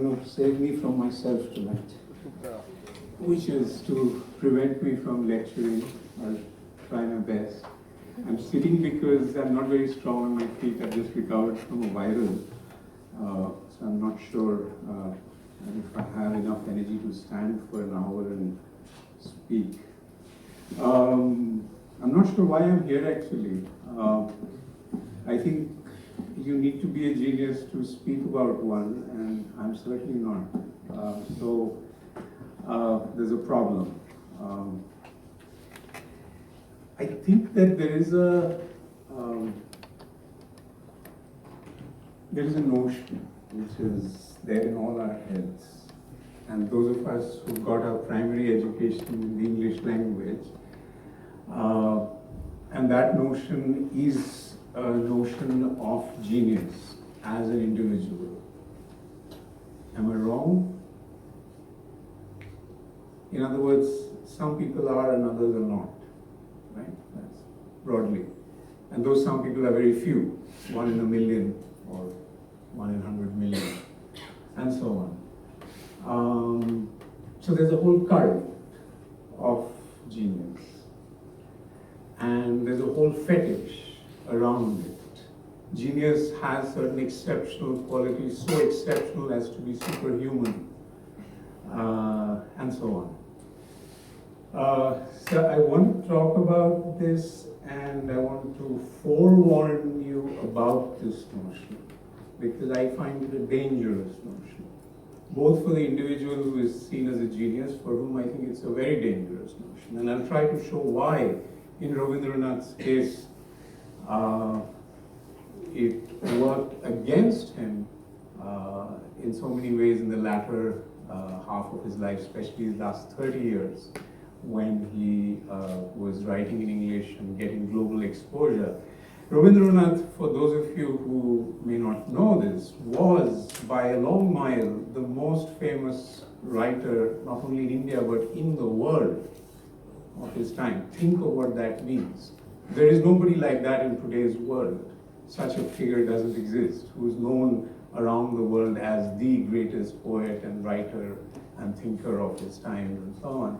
going to save me from myself tonight, which is to prevent me from lecturing. I'll try my best. I'm sitting because I'm not very strong on my feet. I've just recovered from a viral, so I'm not sure if I have enough energy to stand for an hour and speak. I'm not sure why I'm here actually. I think you need to be a genius to speak about one, and I'm certainly not. So there's a problem. I think that there is a notion which is there in all our heads, and those of us who got our primary education in the English language, and that notion is a notion of genius as an individual. Am I wrong? In other words, some people are and others are not, right? That's broadly. And those some people are very few, 1 in a million or 1 in 100 million, and so on. So there's a whole cult of genius, and there's a whole fetish around it. Genius has certain exceptional qualities, so exceptional as to be superhuman, and so on. So I want to talk about this, and I want to forewarn you about this notion, because I find it a dangerous notion, both for the individual who is seen as a genius, for whom I think it's a very dangerous notion. And I'll try to show why, in Rabindranath's case, it worked against him in so many ways in the latter half of his life, especially his last 30 years, when he was writing in English and getting global exposure. Rabindranath, for those of you who may not know this, was by a long mile the most famous writer, not only in India, but in the world of his time. Think of what that means. There is nobody like that in today's world. Such a figure doesn't exist, who is known around the world as the greatest poet and writer and thinker of his time, and so on.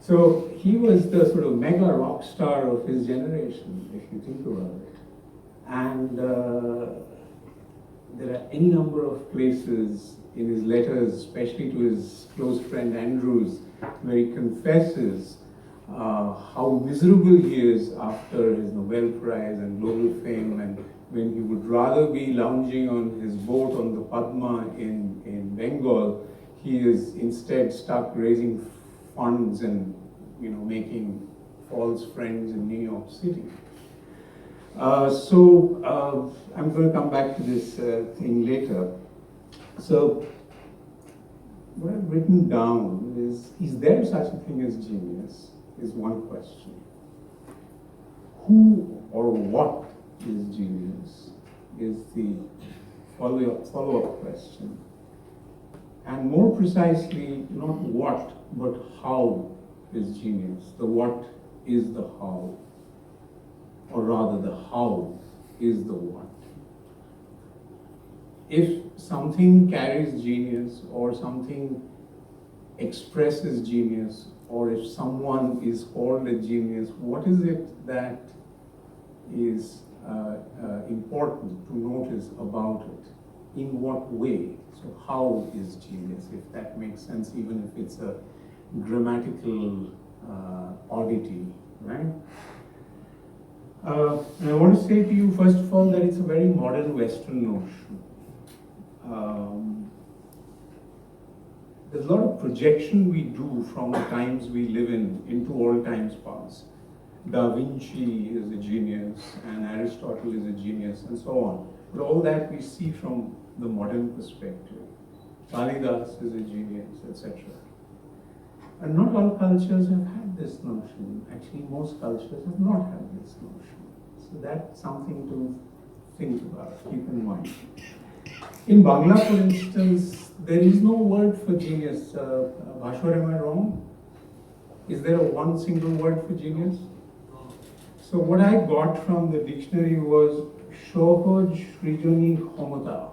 So he was the sort of mega rock star of his generation, if you think about it. And there are any number of places in his letters, especially to his close friend Andrews, where he confesses how miserable he is after his Nobel Prize and global fame, and when he would rather be lounging on his boat on the Padma in Bengal, he is instead stuck raising funds and making false friends in New York City. So I'm going to come back to this thing later. So what I've written down is there such a thing as genius? Is one question. Who or what is genius is the follow-up question. And more precisely, not what, but how is genius. The what is the how, or rather the how is the what. If something carries genius, or something expresses genius, or if someone is called a genius, what is it that is important to notice about it? In what way? So how is genius, if that makes sense, even if it's a grammatical oddity, right? And I want to say to you, first of all, that it's a very modern Western notion. There's a lot of projection we do from the times we live in into all times past. Da Vinci is a genius, and Aristotle is a genius, and so on. But all that we see from the modern perspective. Kalidas is a genius, etc. And not all cultures have had this notion. Actually, most cultures have not had this notion. So that's something to think about, keep in mind. In Bangla, for instance, there is no word for genius. Bhashwar, am I wrong? Is there one single word for genius? So what I got from the dictionary was Shohoj Srijoni Khomata.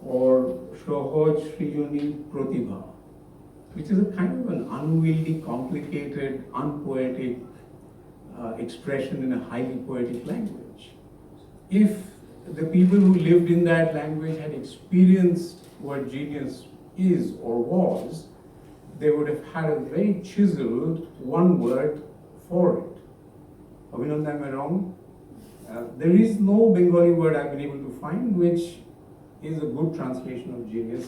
or Shohoj Shriyuni Pratibha, which is a kind of an unwieldy, complicated, unpoetic expression in a highly poetic language. If the people who lived in that language had experienced what genius is or was, they would have had a very chiseled one word for it. Abhinandan, am I wrong? There is no Bengali word I've been able to find which is a good translation of genius.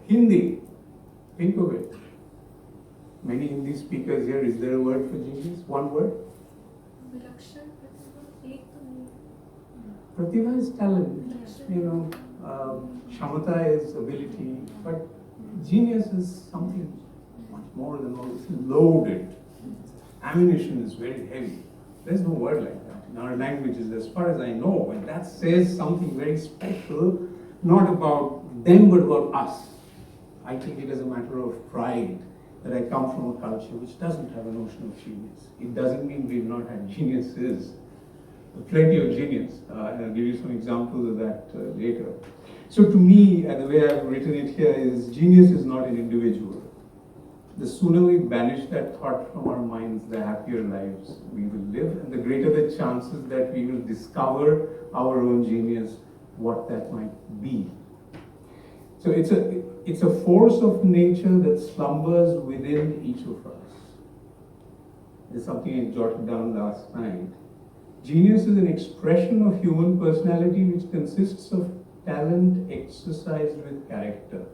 Hindi, think of it. Many Hindi speakers here, is there a word for genius? One word? Pratibha is talent, Shamata is ability, but genius is something much more than all this. Loaded. Ammunition is very heavy. There's no word like that in our languages, as far as I know, and that says something very special, not about them, but about us. I take it as a matter of pride that I come from a culture which doesn't have a notion of genius. It doesn't mean we've not had geniuses. Plenty of genius, and I'll give you some examples of that later. So to me, and the way I've written it here is, genius is not an individual. The sooner we banish that thought from our minds, the happier lives we will live, and the greater the chances that we will discover our own genius, what that might be. So it's a force of nature that slumbers within each of us. There's something I jotted down last night. Genius is an expression of human personality which consists of talent exercised with character.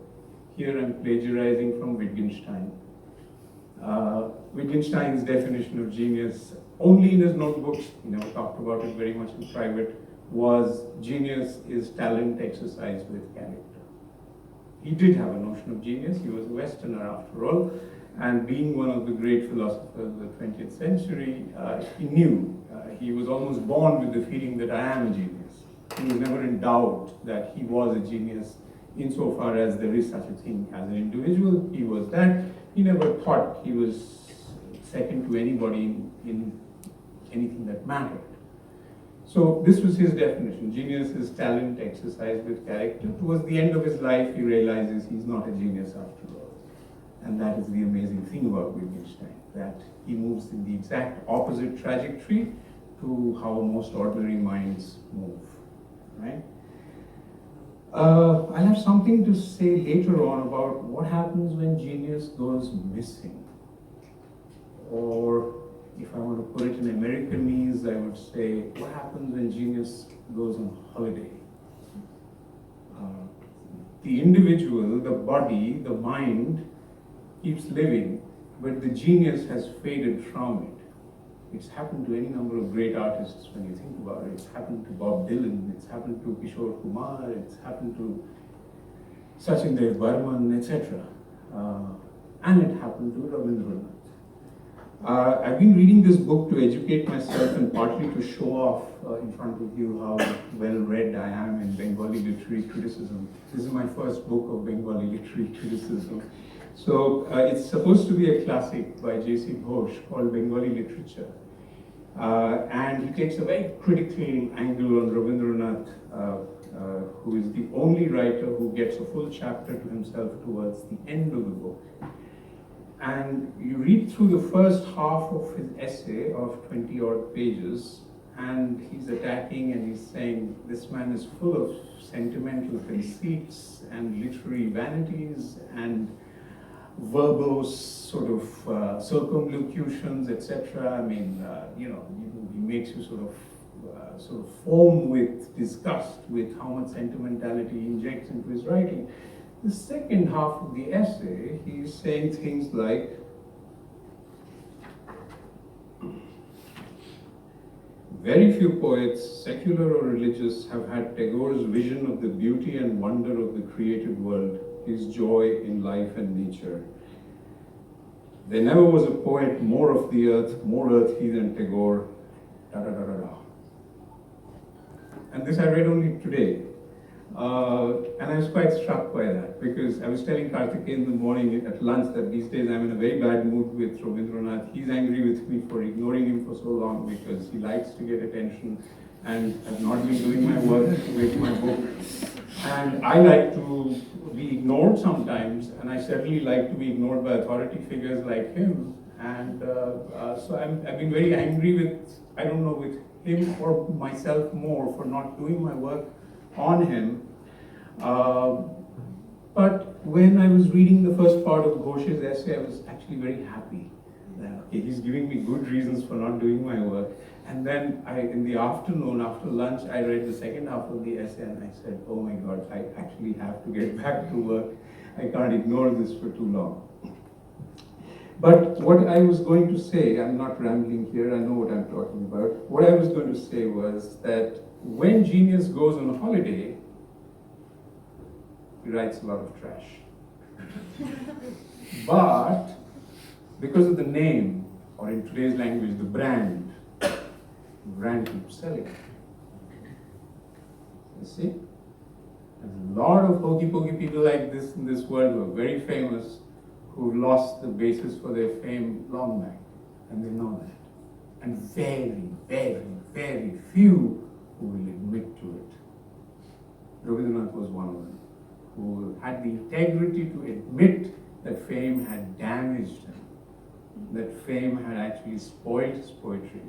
Here I'm plagiarizing from Wittgenstein. Wittgenstein's definition of genius, only in his notebooks, he never talked about it very much in private, was genius is talent exercised with character. He did have a notion of genius. He was a Westerner after all, and being one of the great philosophers of the 20th century, he knew. He was almost born with the feeling that I am a genius. He was never in doubt that he was a genius insofar as there is such a thing as an individual. He was that. He never thought he was second to anybody in anything that mattered. So this was his definition. Genius is talent exercised with character. Towards the end of his life, he realizes he's not a genius after all. And that is the amazing thing about Wittgenstein, that he moves in the exact opposite trajectory to how most ordinary minds move, right? I'll have something to say later on about what happens when genius goes missing. Or if I want to put it in Americanese, I would say, what happens when genius goes on holiday? The individual, the body, the mind keeps living, but the genius has faded from it. It's happened to any number of great artists when you think about it. It's happened to Bob Dylan, it's happened to Kishore Kumar, it's happened to Sachin Dev Burman, etc. And it happened to Rabindranath. I've been reading this book to educate myself and partly to show off in front of you how well read I am in Bengali literary criticism. This is my first book of Bengali literary criticism. So it's supposed to be a classic by J.C. Ghosh called Bengali Literature. And he takes a very critical angle on Rabindranath, who is the only writer who gets a full chapter to himself towards the end of the book. And you read through the first half of his essay of 20-odd pages, and he's attacking and he's saying this man is full of sentimental conceits and literary vanities and verbose sort of circumlocutions, etc. I mean, he makes you sort of foam with disgust with how much sentimentality he injects into his writing. The second half of the essay, he's saying things like, very few poets, secular or religious, have had Tagore's vision of the beauty and wonder of the created world, his joy in life and nature. There never was a poet more of the earth, more earthy than Tagore, da da da da da. And this I read only today. And I was quite struck by that, because I was telling Karthikeyan in the morning at lunch that these days I'm in a very bad mood with Rabindranath. He's angry with me for ignoring him for so long because he likes to get attention and have not been doing my work with my book. And I like to be ignored sometimes, and I certainly like to be ignored by authority figures like him. And so I've been very angry with, I don't know, with him or myself more for not doing my work on him. But when I was reading the first part of Ghosh's essay, I was actually very happy that, okay, he's giving me good reasons for not doing my work. And then in the afternoon, after lunch, I read the second half of the essay and I said, oh my God, I actually have to get back to work. I can't ignore this for too long. But what I was going to say, I'm not rambling here, I know what I'm talking about. What I was going to say was that when genius goes on a holiday, he writes a lot of trash. But because of the name, or in today's language, the brand keeps selling. You see? There's a lot of hokey pokey people like this in this world who are very famous, who lost the basis for their fame long back, and they know that. And very, very, very few who will admit to it. Rabindranath was one of them, who had the integrity to admit that fame had damaged him, that fame had actually spoiled his poetry,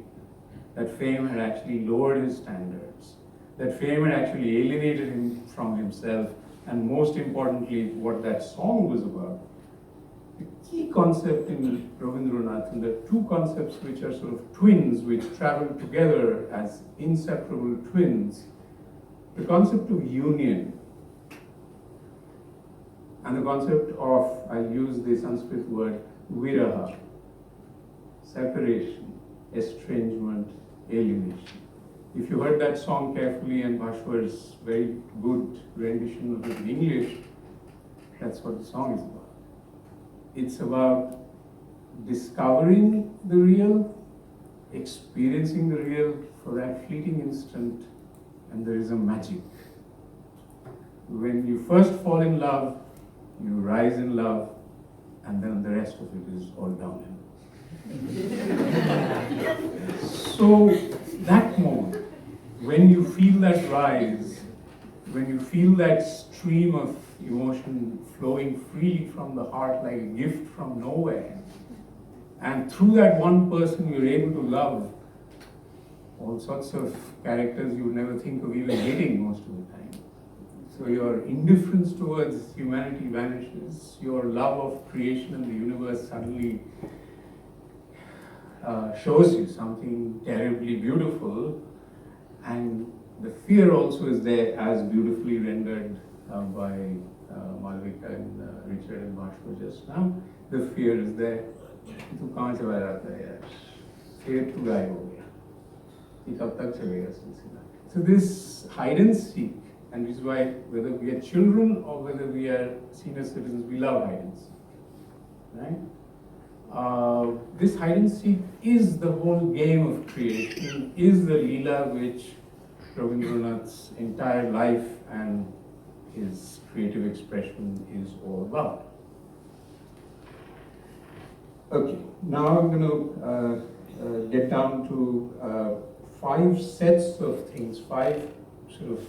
that fame had actually lowered his standards, that fame had actually alienated him from himself, and most importantly, what that song was about. The key concept in Rabindranath, and the two concepts which are sort of twins, which travel together as inseparable twins, the concept of union and the concept of, I'll use the Sanskrit word, viraha, separation, estrangement, alienation. If you heard that song carefully and Bhashwar's very good rendition of it in English, that's what the song is about. It's about discovering the real, experiencing the real for that fleeting instant, and there is a magic. When you first fall in love, you rise in love, and then the rest of it is all downhill. So that moment, when you feel that rise, when you feel that stream of emotion flowing freely from the heart like a gift from nowhere, and through that one person you're able to love all sorts of characters you would never think of even hating most of the time. So your indifference towards humanity vanishes, your love of creation and the universe suddenly shows you something terribly beautiful, and the fear also is there as beautifully rendered by Malvika and Richard and Bhashwar just now. The fear is there. तू कहाँ चला जाता है यार? फिर तू गायब हो गया. ये कब तक चलेगा सिलसिला? So this hide and seek, and this is why whether we are children or whether we are senior citizens, we love hide and seek, right? This hide and seek is the whole game of creation, is the Leela which Rabindranath's entire life and his creative expression is all about. Okay, now I'm going to get down to 5 sets of things, 5 sort of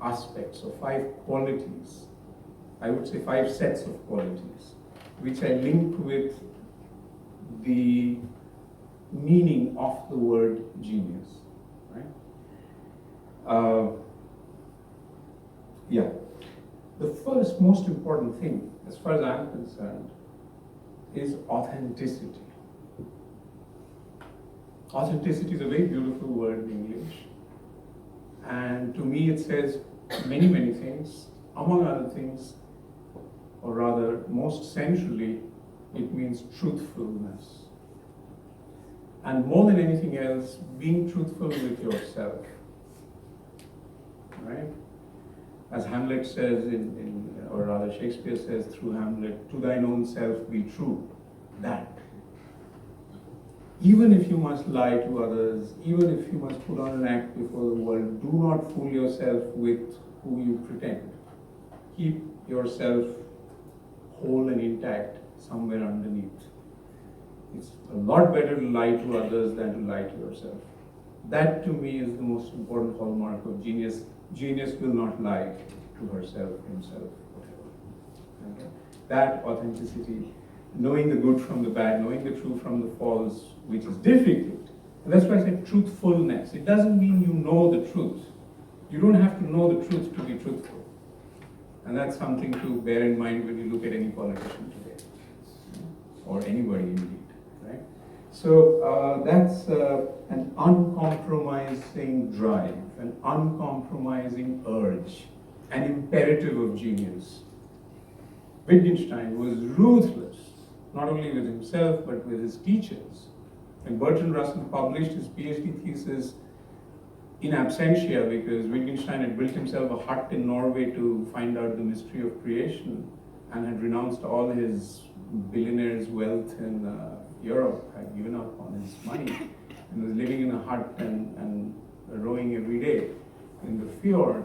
aspects or 5 qualities. I would say 5 sets of qualities, which I link with the meaning of the word genius, right? Yeah. The first most important thing, as far as I'm concerned, is authenticity. Authenticity is a very beautiful word in English, and to me it says many, many things. Among other things, or rather most centrally, it means truthfulness. And more than anything else, being truthful with yourself, right? As Hamlet says, or rather Shakespeare says through Hamlet, to thine own self be true. That. Even if you must lie to others, even if you must put on an act before the world, do not fool yourself with who you pretend. Keep yourself whole and intact somewhere underneath. It's a lot better to lie to others than to lie to yourself. That to me is the most important hallmark of genius. Genius will not lie to herself, himself, whatever. Okay? That authenticity, knowing the good from the bad, knowing the true from the false, which is difficult. And that's why I said truthfulness. It doesn't mean you know the truth. You don't have to know the truth to be truthful. And that's something to bear in mind when you look at any politician today, or anybody indeed, right? So that's an uncompromising drive, an uncompromising urge, an imperative of genius. Wittgenstein was ruthless, not only with himself, but with his teachers. When Bertrand Russell published his PhD thesis in absentia, because Wittgenstein had built himself a hut in Norway to find out the mystery of creation, and had renounced all his billionaire's wealth in Europe, had given up on his money, and was living in a hut and rowing every day in the fjord.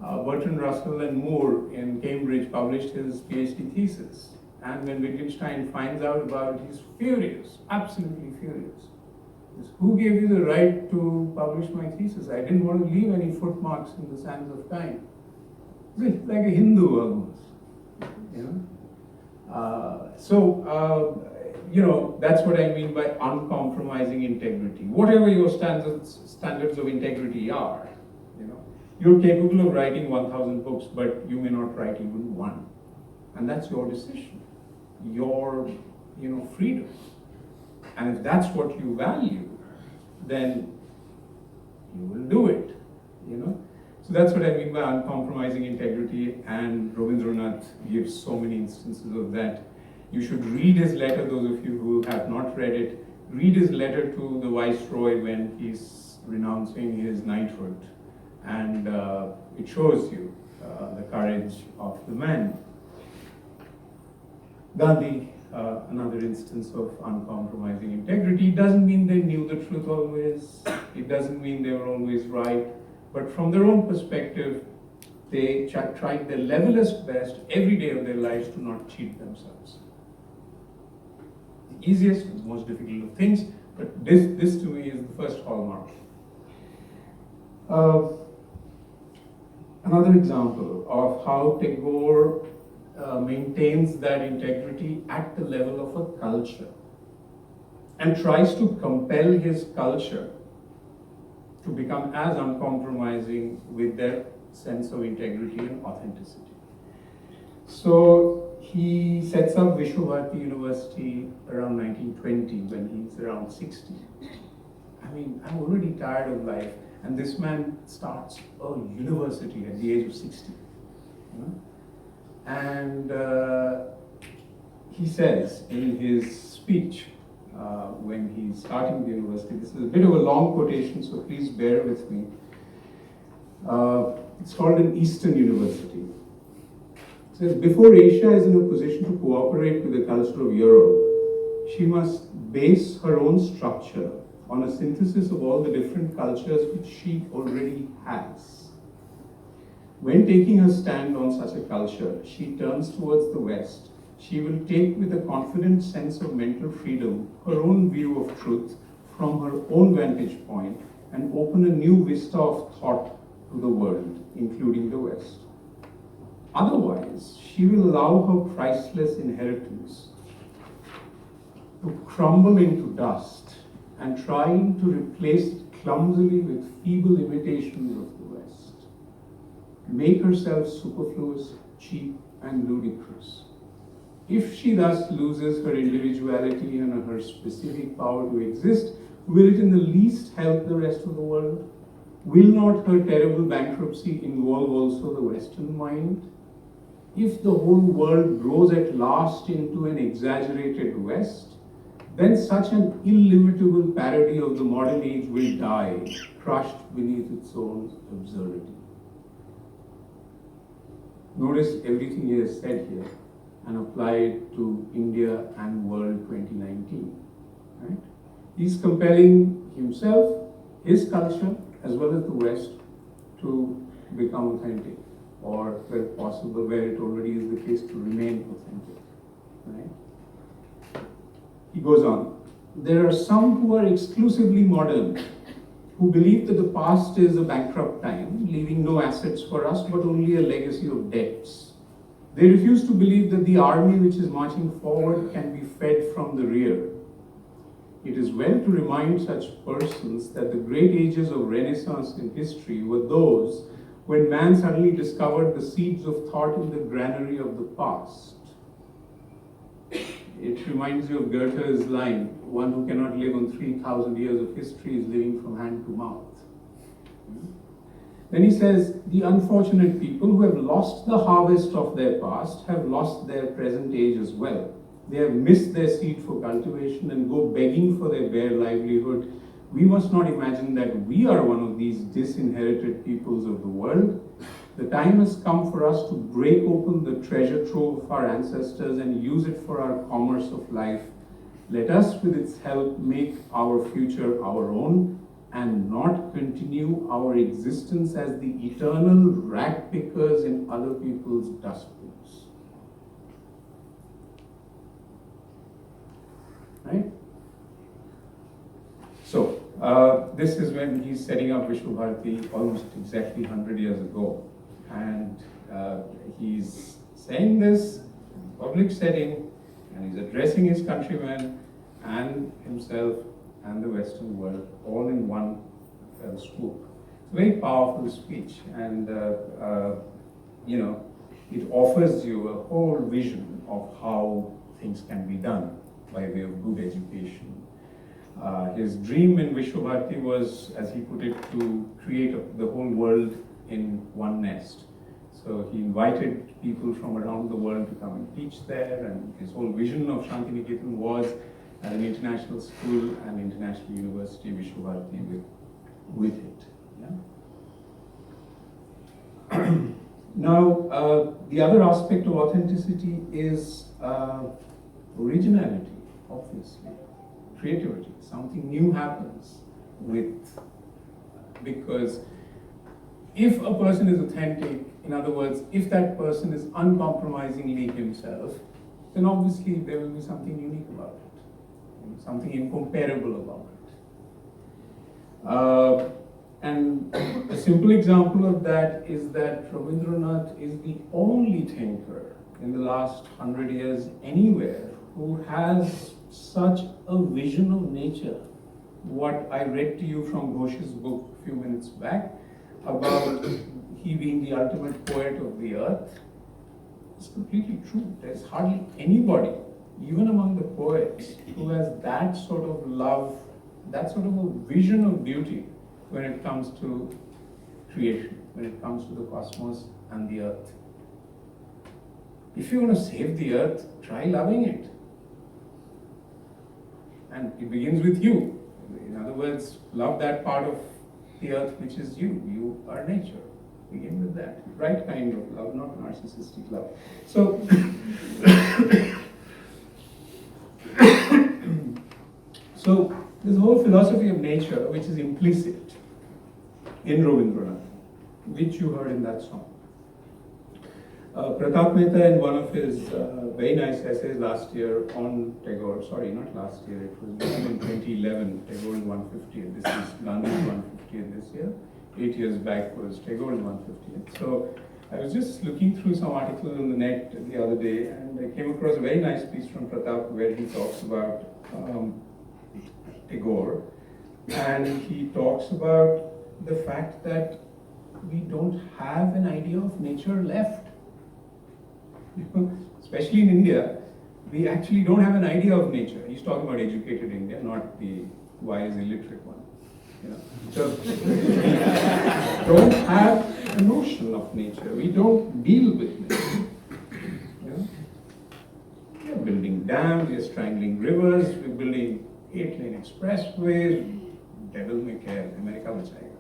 Bertrand Russell and Moore in Cambridge published his PhD thesis. And when Wittgenstein finds out about it, he's furious, absolutely furious. Who gave you the right to publish my thesis? I didn't want to leave any footmarks in the sands of time. It's like a Hindu almost, you know. That's what I mean by uncompromising integrity. Whatever your standards of integrity are, you know, you're capable of writing 1,000 books, but you may not write even one, and that's your decision, your, freedom. And if that's what you value, then you will do it, So that's what I mean by uncompromising integrity, and Rabindranath gives so many instances of that. You should read his letter, those of you who have not read it. Read his letter to the Viceroy when he's renouncing his knighthood, and it shows you the courage of the man. Gandhi, another instance of uncompromising integrity. It doesn't mean they knew the truth always. It doesn't mean they were always right. But from their own perspective, they tried their levelest best every day of their lives to not cheat themselves. The easiest and most difficult of things, but this to me is the first hallmark. Another example of how Tagore maintains that integrity at the level of a culture and tries to compel his culture to become as uncompromising with their sense of integrity and authenticity. So he sets up Vishwabharati University around 1920 when he's around 60. I mean, I'm already tired of life, and this man starts a university at the age of 60. And he says in his speech when he's starting the university, this is a bit of a long quotation, so please bear with me. It's called an Eastern University. It says, before Asia is in a position to cooperate with the culture of Europe, she must base her own structure on a synthesis of all the different cultures which she already has. When taking her stand on such a culture, she turns towards the West. She will take with a confident sense of mental freedom her own view of truth from her own vantage point and open a new vista of thought to the world, including the West. Otherwise, she will allow her priceless inheritance to crumble into dust and trying to replace it clumsily with feeble imitations of the West, make herself superfluous, cheap, and ludicrous. If she thus loses her individuality and her specific power to exist, will it in the least help the rest of the world? Will not her terrible bankruptcy involve also the Western mind? If the whole world grows at last into an exaggerated West, then such an illimitable parody of the modern age will die, crushed beneath its own absurdity. Notice everything he has said here and apply it to India and world 2019. Right? He's compelling himself, his culture, as well as the West to become authentic, or where possible, where it already is the case, to remain authentic. Right? He goes on. There are some who are exclusively modern, who believe that the past is a bankrupt time, leaving no assets for us but only a legacy of debts. They refuse to believe that the army which is marching forward can be fed from the rear. It is well to remind such persons that the great ages of Renaissance in history were those when man suddenly discovered the seeds of thought in the granary of the past. It reminds you of Goethe's line, one who cannot live on 3,000 years of history is living from hand to mouth. Then he says, the unfortunate people who have lost the harvest of their past have lost their present age as well. They have missed their seed for cultivation and go begging for their bare livelihood. We must not imagine that we are one of these disinherited peoples of the world. The time has come for us to break open the treasure trove of our ancestors and use it for our commerce of life. Let us, with its help, make our future our own and not continue our existence as the eternal rag pickers in other people's dustbins. Right? So, this is when he's setting up Vishwabharati almost exactly 100 years ago. And he's saying this in a public setting, and he's addressing his countrymen and himself and the Western world all in one fell swoop. It's a very powerful speech, and it offers you a whole vision of how things can be done by way of good education. His dream in Vishwabharati was, as he put it, to create the whole world in one nest. So he invited people from around the world to come and teach there, and his whole vision of Shantiniketan was as an international school and international university, Vishwabharati with it. Yeah? Now, the other aspect of authenticity is originality, obviously, creativity. Something new happens because if a person is authentic, in other words, if that person is uncompromisingly himself, then obviously there will be something unique about it, something incomparable about it. And a simple example of that is that Rabindranath is the only thinker in the last 100 years anywhere who has such a vision of nature. What I read to you from Ghosh's book a few minutes back about he being the ultimate poet of the earth is completely true. There's hardly anybody, even among the poets, who has that sort of love, that sort of a vision of beauty when it comes to creation, when it comes to the cosmos and the earth. If you want to save the earth, try loving it. And it begins with you. In other words, love that part of the earth which is you. You are nature. Begin with that. Right kind of love, not narcissistic love. So, so this whole philosophy of nature, which is implicit in Rabindranath, which you heard in that song. Pratap Mehta, in one of his very nice essays last year on Tagore, sorry, not last year, it was written in 2011, Tagore's 150th, this is Gandhi's 150th this year. 8 years back was Tagore's 150th. So I was just looking through some articles on the net the other day, and I came across a very nice piece from Pratap where he talks about Tagore, and he talks about the fact that we don't have an idea of nature left. Especially in India, we actually don't have an idea of nature. He's talking about educated India, not the wise illiterate one. So we don't have a notion of nature. We don't deal with nature. We are building dams, we are strangling rivers, we're building 8-lane expressways. Devil may care, America bachayega.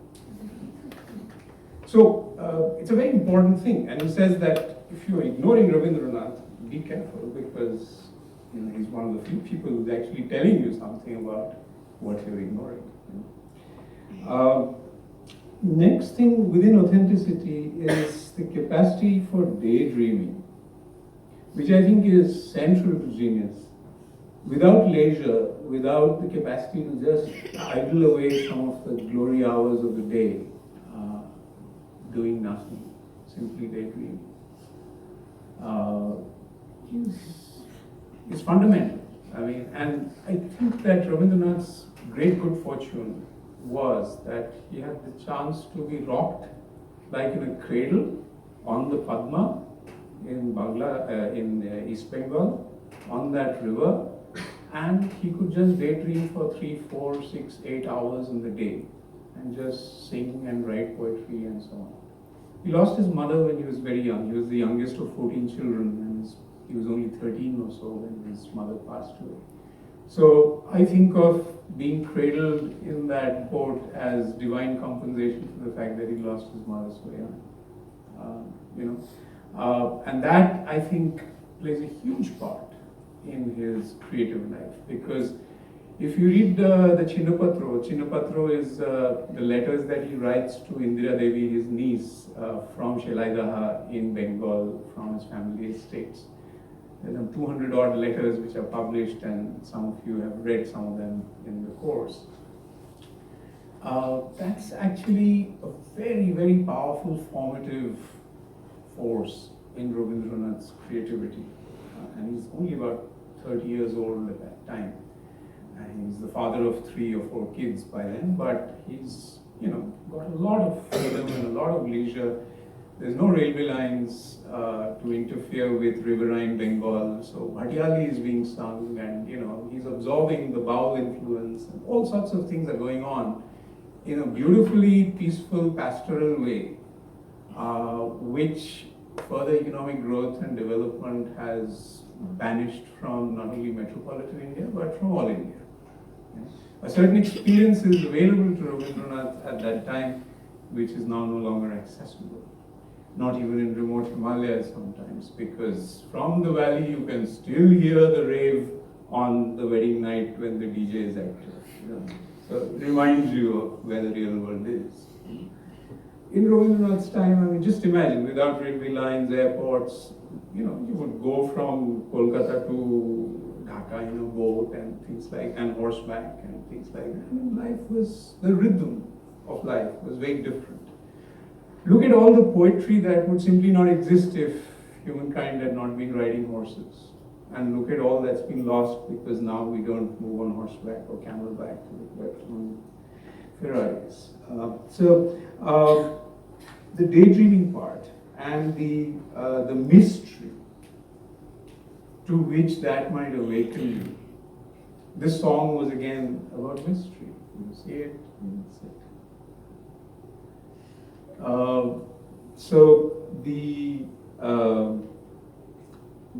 So it's a very important thing, and he says that if you're ignoring Rabindranath, be careful, because he's one of the few people who's actually telling you something about what you're ignoring. Next thing within authenticity is the capacity for daydreaming, which I think is central to genius. without leisure, without the capacity to just idle away some of the glory hours of the day, doing nothing, simply daydreaming, is fundamental. I mean, and I think that Rabindranath's great good fortune was that he had the chance to be rocked like in a cradle on the Padma in East Bengal, on that river, and he could just daydream for 3, 4, 6, 8 hours in the day and just sing and write poetry and so on. He lost his mother when he was very young. He was the youngest of 14 children, and he was only 13 or so when his mother passed away. So I think of being cradled in that boat as divine compensation for the fact that he lost his mother so young. And that, I think, plays a huge part in his creative life, because if you read the Chinnapatro is the letters that he writes to Indira Devi, his niece, from Shelaidaha in Bengal, from his family estates. There are 200 odd letters which are published, and some of you have read some of them in the course. That's actually a very, very powerful formative force in Rabindranath's creativity. And he's only about 30 years old at that time. And he's the father of 3 or 4 kids by then, but he's, got a lot of freedom and a lot of leisure. There's no railway lines to interfere with riverine Bengal, so Bhatyali is being sung, and he's absorbing the Baul influence, and all sorts of things are going on in a beautifully peaceful pastoral way, which further economic growth and development has banished from not only metropolitan India but from all India. A certain experience is available to Rabindranath at that time, which is now no longer accessible. Not even in remote Himalayas sometimes, because from the valley you can still hear the rave on the wedding night when the DJ is active. So it reminds you of where the real world is. In Rabindranath's time, just imagine, without railway lines, airports, you would go from Kolkata to Dhaka in a boat and things like, and horseback and things like that. The rhythm of life was very different. Look at all the poetry that would simply not exist if humankind had not been riding horses. And look at all that's been lost because now we don't move on horseback or camelback, but on Ferraris. The daydreaming part and the mystery to which that might awaken you. This song was again about mystery. You see it?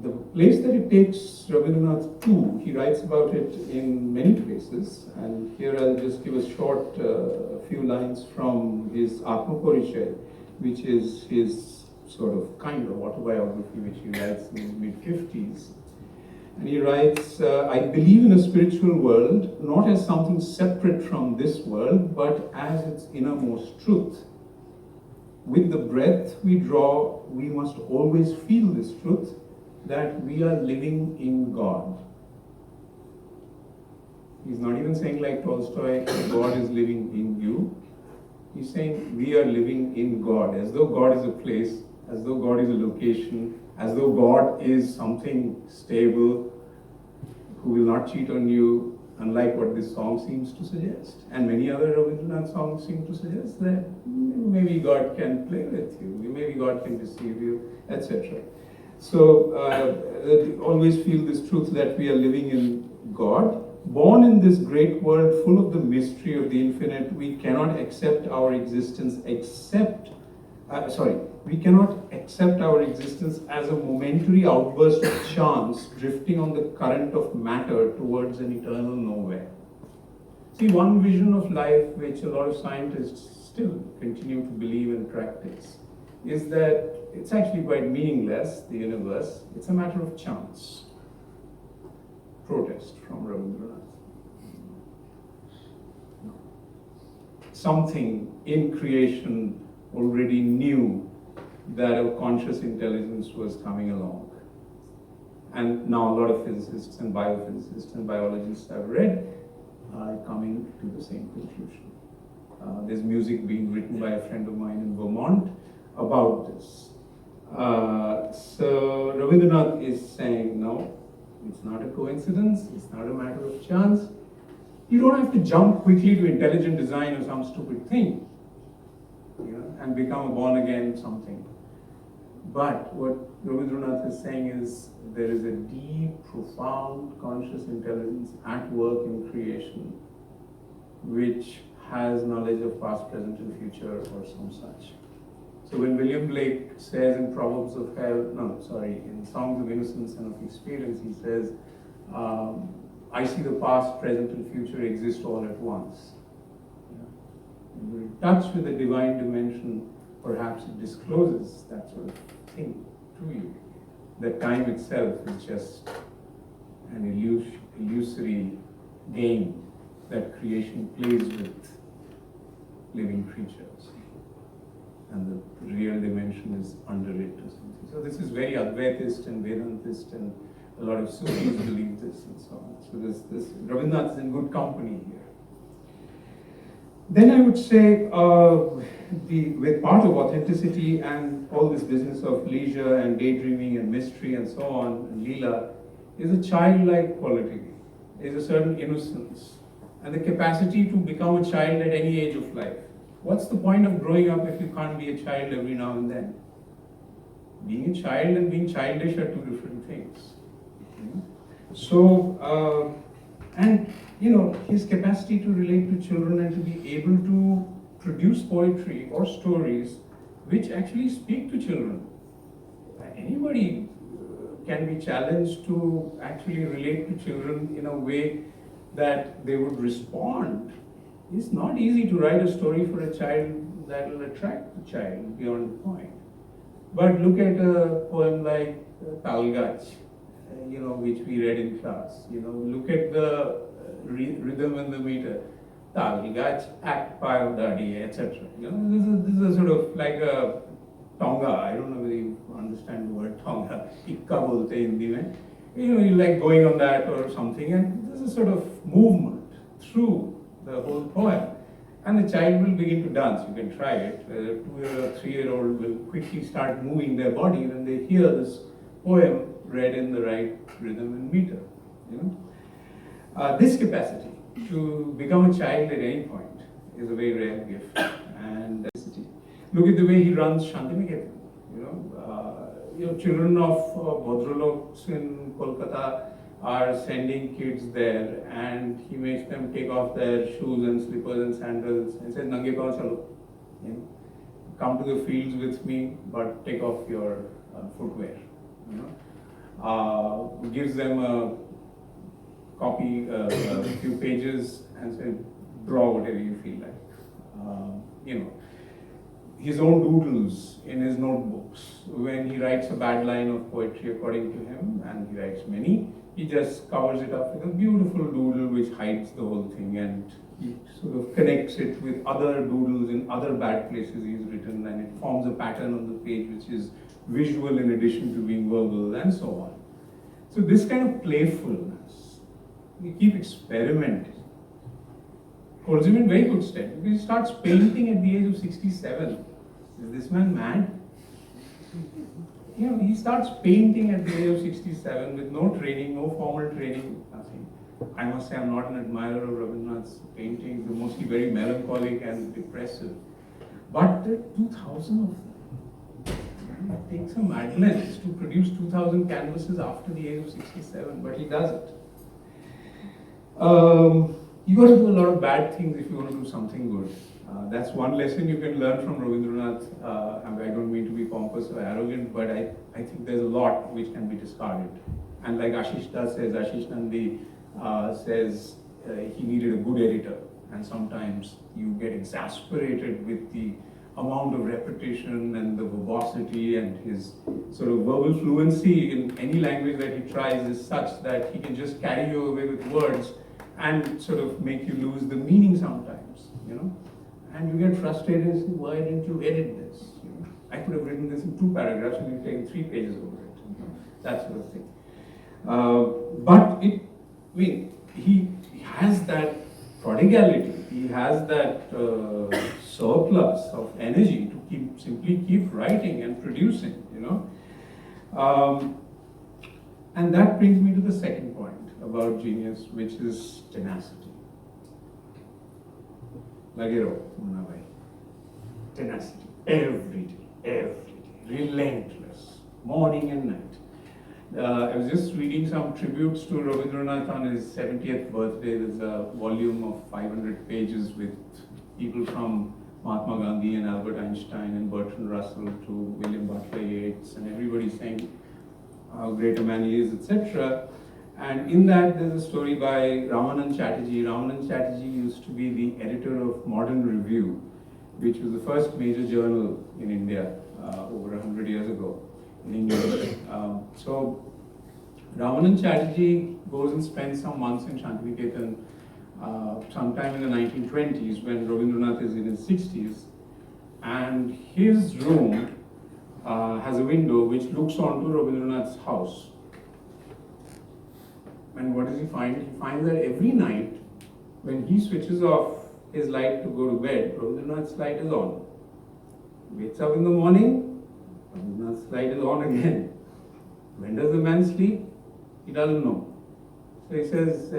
The place that it takes Rabindranath to, he writes about it in many places, and here I'll just give a short few lines from his Atma-Parichay, which is his sort of kind of autobiography, which he writes in his mid-50s. And he writes, I believe in a spiritual world, not as something separate from this world, but as its innermost truth. With the breath we draw, we must always feel this truth, that we are living in God. He's not even saying like Tolstoy, God is living in you. He's saying we are living in God, as though God is a place, as though God is a location, as though God is something stable, who will not cheat on you, unlike what this song seems to suggest. And many other Rabindranath songs seem to suggest that maybe God can play with you, maybe God can deceive you, etc. So always feel this truth that we are living in God. Born in this great world full of the mystery of the infinite, we cannot accept our existence we cannot accept our existence as a momentary outburst of chance drifting on the current of matter towards an eternal nowhere. See, one vision of life which a lot of scientists still continue to believe and practice is that it's actually quite meaningless, the universe. It's a matter of chance. Protest from Rabindranath. Something in creation already knew that a conscious intelligence was coming along. and now a lot of physicists and biophysicists and biologists I've read are coming to the same conclusion. There's music being written by a friend of mine in Vermont about this. So Rabindranath is saying, no, it's not a coincidence, it's not a matter of chance. You don't have to jump quickly to intelligent design or some stupid thing, and become a born-again something. But what Rabindranath is saying is there is a deep, profound conscious intelligence at work in creation which has knowledge of past, present, and future, or some such. So when William Blake says in in Songs of Innocence and of Experience, he says, I see the past, present, and future exist all at once. When you're in touch with the divine dimension, perhaps it discloses that sort of thing to you. That time itself is just an illusory game that creation plays with living creatures. And the real dimension is under it or something. So this is very Advaitist and Vedantist, and a lot of Sufis believe this and so on. So this Rabindranath is in good company here. Then I would say with part of authenticity and all this business of leisure and daydreaming and mystery and so on, and Leela, is a childlike quality, is a certain innocence, and the capacity to become a child at any age of life. What's the point of growing up if you can't be a child every now and then? Being a child and being childish are two different things. So, his capacity to relate to children and to be able to produce poetry or stories which actually speak to children. Anybody can be challenged to actually relate to children in a way that they would respond. It's not easy to write a story for a child that will attract the child beyond the point. But look at a poem like Talgach, which we read in class. Look at the rhythm and the meter. Talgach, act, pile, dadi, etc. This is a sort of like a Tonga. I don't know whether you understand the word Tonga. Ikka bolte Hindi mein. You like going on that or something, and there's a sort of movement through the whole poem. And the child will begin to dance. You can try it. A 2-year or 3-year-old will quickly start moving their body when they hear this poem read in the right rhythm and meter. This capacity to become a child at any point is a very rare gift. And look at the way he runs Shantiniketan. Children of Bhadraloks in Kolkata are sending kids there, and he makes them take off their shoes and slippers and sandals and says, "Nange pav chalo, come to the fields with me, but take off your footwear." Gives them a copy, a few pages, and says, "Draw whatever you feel like." His own doodles in his notebooks. When he writes a bad line of poetry, according to him, and he writes many, he just covers it up with a beautiful doodle which hides the whole thing, and he sort of connects it with other doodles in other bad places he's written, and it forms a pattern on the page which is visual in addition to being verbal, and so on. So this kind of playfulness, we keep experimenting. Holds him in very good stead. He starts painting at the age of 67. Is this man mad? He starts painting at the age of 67 with no training, no formal training, nothing. I must say I'm not an admirer of Rabindranath's paintings. They're mostly very melancholic and depressive. But there are 2,000 of them. It takes a madness to produce 2,000 canvases after the age of 67, but he does it. You got to do a lot of bad things if you want to do something good. That's one lesson you can learn from Rabindranath. I don't mean to be pompous or arrogant, but I think there's a lot which can be discarded. And like Ashish says, Ashish Nandi says he needed a good editor. And sometimes you get exasperated with the amount of repetition and the verbosity, and his sort of verbal fluency in any language that he tries is such that he can just carry you away with words and sort of make you lose the meaning sometimes, And you get frustrated and say, why didn't you edit this? I could have written this in 2 paragraphs and you've taken 3 pages over it. That sort of thing. But he has that prodigality, he has that surplus of energy to simply keep writing and producing, And that brings me to the second point about genius, which is tenacity. Lagero, Munavai. Tenacity, every day, relentless, morning and night. I was just reading some tributes to Rabindranath on his 70th birthday. There's a volume of 500 pages with people from Mahatma Gandhi and Albert Einstein and Bertrand Russell to William Butler Yeats, and everybody saying how great a man he is, etc. And in that, there's a story by Ramanand Chatterjee. Ramanand Chatterjee used to be the editor of Modern Review, which was the first major journal in India over 100 years ago in English. So Ramanand Chatterjee goes and spends some months in Shantiniketan sometime in the 1920s when Rabindranath is in his 60s, and his room has a window which looks onto Rabindranath's house. And what does he find? He finds that every night when he switches off his light to go to bed, Rabindranath's light is on. He wakes up in the morning, Rabindranath's light is on again. When does the man sleep? He doesn't know. So he says,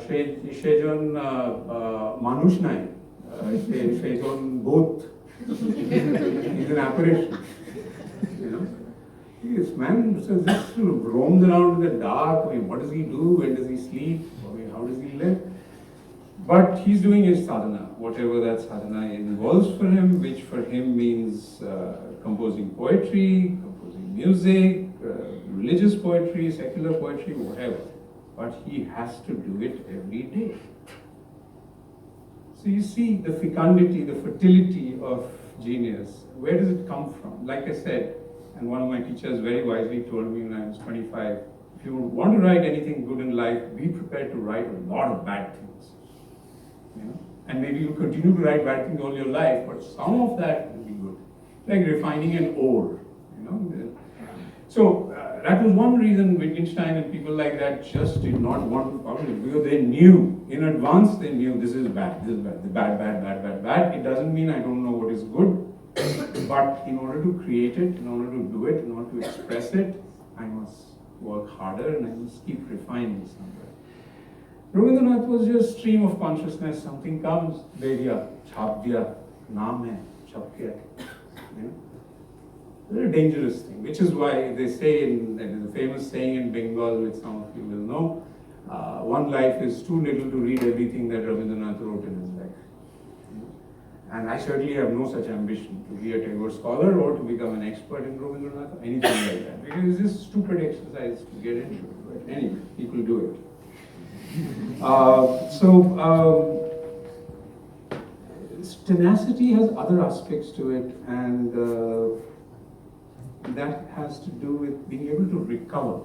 Shejon Manush Nai, Shejon both. He's an apparition. This man just roams around in the dark. What does he do? When does he sleep? How does he live? But he's doing his sadhana, whatever that sadhana involves for him, which for him means composing poetry, composing music, religious poetry, secular poetry, whatever. But he has to do it every day. So you see the fecundity, the fertility of genius. Where does it come from? Like I said, and one of my teachers very wisely told me when I was 25, if you want to write anything good in life, be prepared to write a lot of bad things. And maybe you'll continue to write bad things all your life, but some of that will be good. Like refining an ore. So that was one reason Wittgenstein and people like that just did not want to publish it, because they knew, in advance they knew this is bad, this is bad, bad. It doesn't mean I don't know what is good, but in order to create it, in order to do it, in order to express it, I must work harder and I must keep refining somewhere. Rabindranath was just stream of consciousness. Something comes, de diya, chhap diya, naam hai, chhap gaya. It's a very dangerous thing, which is why they say, there's a famous saying in Bengal, which some of you will know, one life is too little to read everything that Rabindranath wrote in his life. And I certainly have no such ambition to be a Tagore scholar or to become an expert in Rabindranath or anything like that, because it's just stupid exercise to get into it. But anyway, people do it. Tenacity has other aspects to it, and that has to do with being able to recover,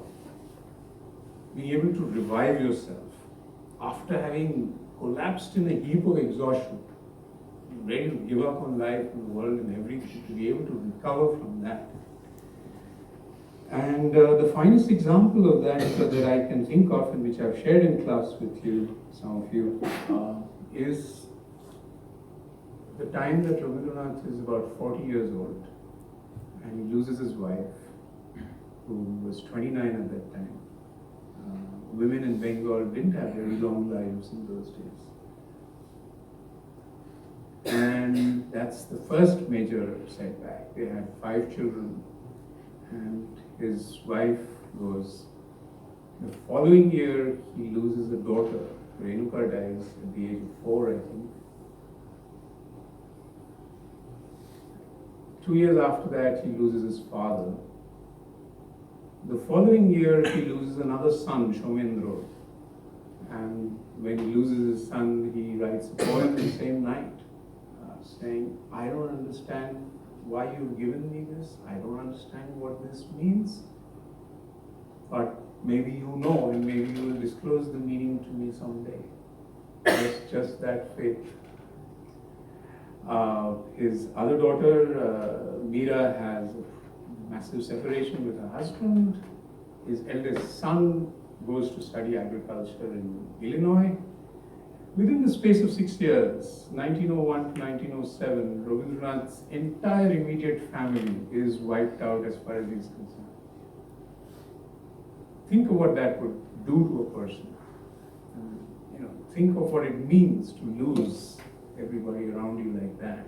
being able to revive yourself after having collapsed in a heap of exhaustion, ready to give up on life and the world and everything, to be able to recover from that. And the finest example of that that I can think of, and which I've shared in class with you, some of you, is the time that Rabindranath is about 40 years old, and he loses his wife, who was 29 at that time. Women in Bengal didn't have very long lives in those days. And that's the first major setback. They had 5 children, and his wife goes. The following year, he loses a daughter. Renuka dies at the age of 4, I think. 2 years after that, he loses his father. The following year, he loses another son, Shomendra. And when he loses his son, he writes a poem the same night, saying, I don't understand why you've given me this. I don't understand what this means. But maybe you know, and maybe you will disclose the meaning to me someday. It's just that faith. His other daughter, Meera, has a massive separation with her husband. His eldest son goes to study agriculture in Illinois. Within the space of 6 years, 1901 to 1907, Rabindranath's entire immediate family is wiped out as far as he's concerned. Think of what that would do to a person. Think of what it means to lose everybody around you like that.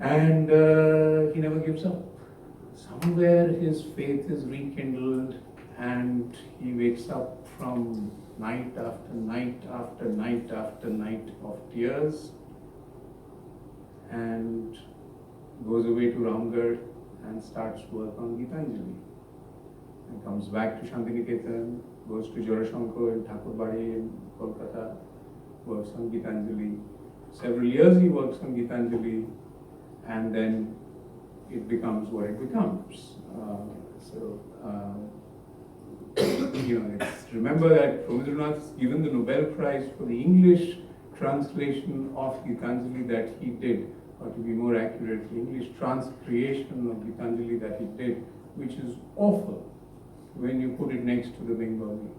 And he never gives up. Somewhere his faith is rekindled, and he wakes up from night after night after night after night of tears and goes away to Ramgarh and starts work on Gitanjali. And comes back to Shantiniketan, goes to Jorashankar in Thakurbari in Kolkata, works on Gitanjali. Several years he works on Gitanjali, and then it becomes what it becomes. Remember that Rabindranath is given the Nobel Prize for the English translation of Gitanjali that he did, or to be more accurate, the English transcreation of Gitanjali that he did, which is awful when you put it next to the Bengali,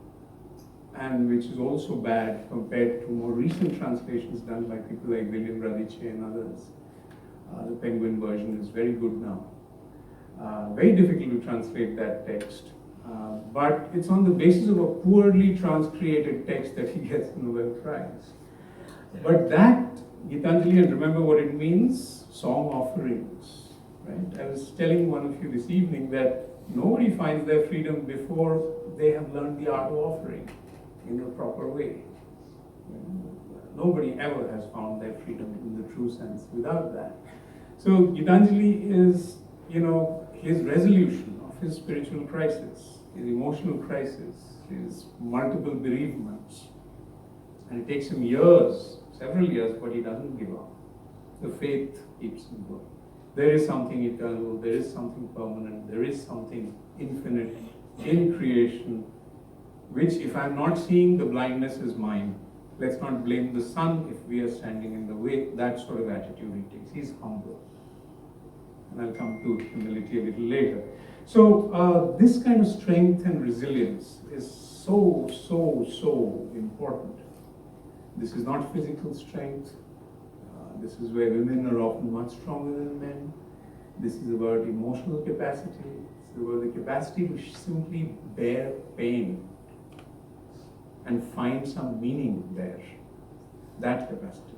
and which is also bad compared to more recent translations done by people like William Radice and others. The Penguin version is very good now. Very difficult to translate that text, but it's on the basis of a poorly transcreated text that he gets the Nobel Prize. But that Gitanjali, and remember what it means, song offerings, right? I was telling one of you this evening that nobody finds their freedom before they have learned the art of offering in a proper way. Nobody ever has found their freedom in the true sense without that. So Gitanjali is, his resolution of his spiritual crisis, his emotional crisis, his multiple bereavements. And it takes him years, several years, but he doesn't give up. The faith keeps him going. There is something eternal, there is something permanent, there is something infinite in creation, which if I'm not seeing, the blindness is mine. Let's not blame the sun if we are standing in the way. That sort of attitude he takes. He's humble. And I'll come to humility a little later. So this kind of strength and resilience is so important. This is not physical strength. This is where women are often much stronger than men. This is about emotional capacity. It's about the capacity to simply bear pain and find some meaning there. That capacity.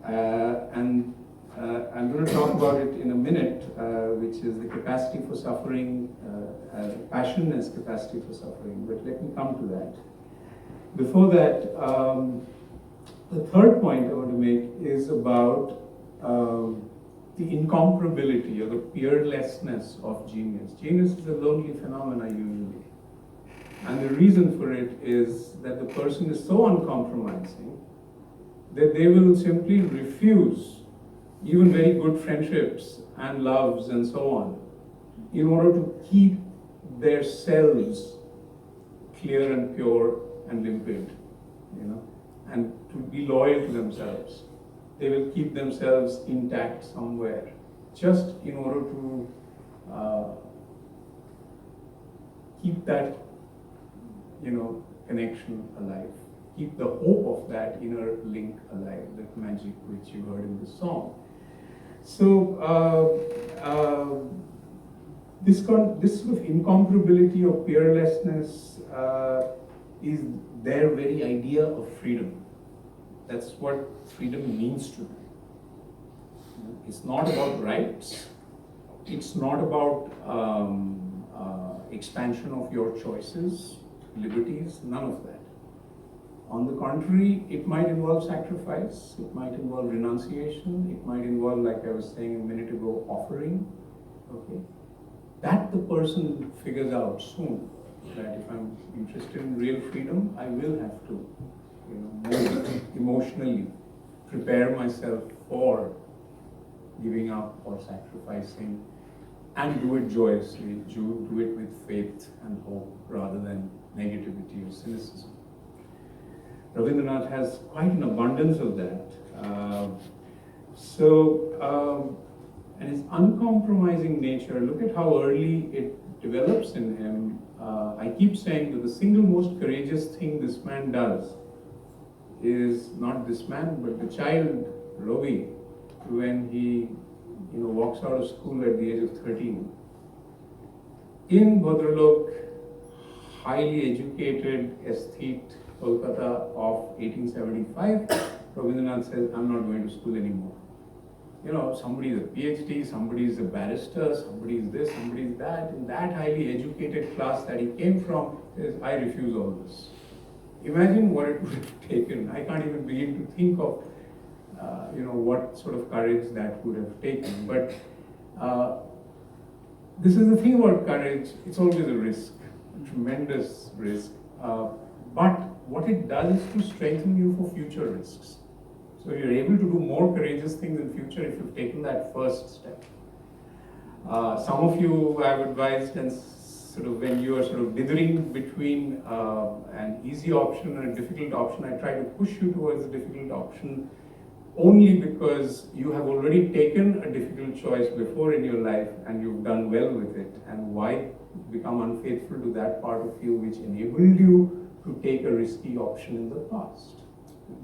And I'm going to talk about it in a minute, which is the capacity for suffering, passion as capacity for suffering. But let me come to that. Before that, the third point I want to make is about the incomparability or the peerlessness of genius. Genius is a lonely phenomena usually. And the reason for it is that the person is so uncompromising that they will simply refuse even very good friendships and loves and so on in order to keep their selves clear and pure and limpid, and to be loyal to themselves. They will keep themselves intact somewhere, just in order to keep that, connection alive. Keep the hope of that inner link alive, that magic which you heard in the song. So this sort of incomparability or peerlessness is their very idea of freedom. That's what freedom means to them. It's not about rights. It's not about expansion of your choices, liberties, none of that. On the contrary, it might involve sacrifice, it might involve renunciation, it might involve, like I was saying a minute ago, offering. Okay, that the person figures out soon. That if I'm interested in real freedom, I will have to, more emotionally prepare myself for giving up or sacrificing, and do it joyously, do it with faith and hope rather than negativity or cynicism. Rabindranath has quite an abundance of that. And his uncompromising nature, look at how early it develops in him, I keep saying that the single most courageous thing this man does is not this man, but the child, Ravi, when he walks out of school at the age of 13. In Bhadralok, highly educated aesthete Kolkata of 1875, Rabindranath says, I'm not going to school anymore. Somebody is a PhD, somebody is a barrister, somebody is this, somebody is that. In that highly educated class that he came from, says, I refuse all this. Imagine what it would have taken. I can't even begin to think of, what sort of courage that would have taken. But this is the thing about courage, it's always a risk, a tremendous risk. But what it does is to strengthen you for future risks. So you're able to do more courageous things in future if you've taken that first step. Some of you I've advised, and sort of when you are sort of dithering between an easy option and a difficult option, I try to push you towards the difficult option only because you have already taken a difficult choice before in your life and you've done well with it. And why become unfaithful to that part of you which enabled you to take a risky option in the past?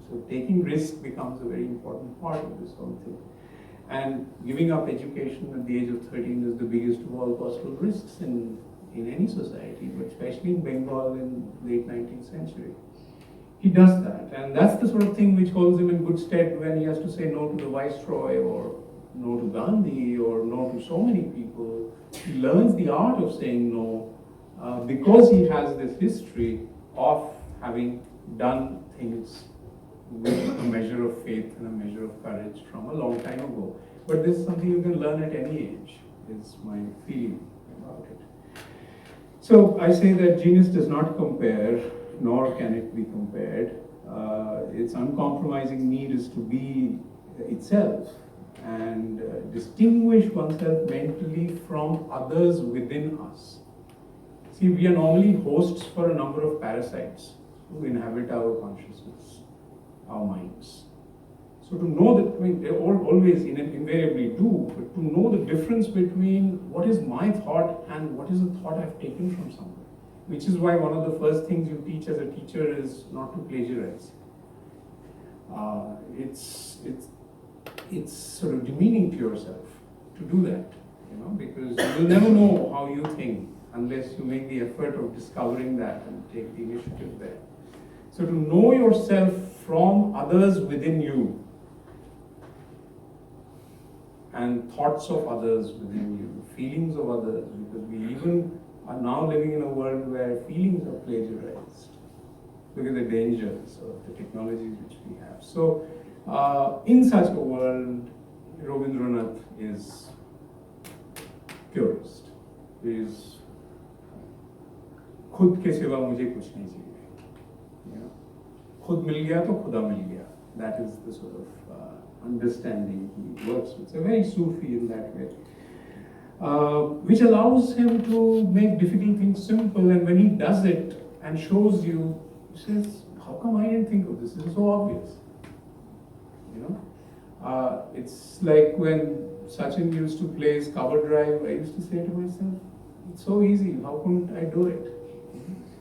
So taking risk becomes a very important part of this whole thing. And giving up education at the age of 13 is the biggest of all possible risks in any society, but especially in Bengal in the late 19th century. He does that, and that's the sort of thing which holds him in good stead when he has to say no to the Viceroy, or no to Gandhi, or no to so many people. He learns the art of saying no because he has this history of having done things with a measure of faith and a measure of courage from a long time ago. But this is something you can learn at any age, is my feeling about it. So I say that genius does not compare, nor can it be compared. Its uncompromising need is to be itself and distinguish oneself mentally from others within us. See, we are normally hosts for a number of parasites who inhabit our consciousness, our minds. So to know that, they always invariably do, but to know the difference between what is my thought and what is a thought I've taken from somewhere. Which is why one of the first things you teach as a teacher is not to plagiarize. It's sort of demeaning to yourself to do that, because you'll never know how you think unless you make the effort of discovering that and take the initiative there. So to know yourself from others within you and thoughts of others within you, feelings of others, because we even are now living in a world where feelings are plagiarized. Look at the dangers of the technologies which we have. So, in such a world, Rabindranath is purist. Is खुद के सिवा मुझे कुछ नहीं चाहिए. खुद मिल गया तो खुदा मिल गया. That is the sort of understanding he works with. So very Sufi in that way. Which allows him to make difficult things simple, and when he does it and shows you, he says, how come I didn't think of this? This is so obvious. It's like when Sachin used to play his cover drive, I used to say to myself, it's so easy, how couldn't I do it?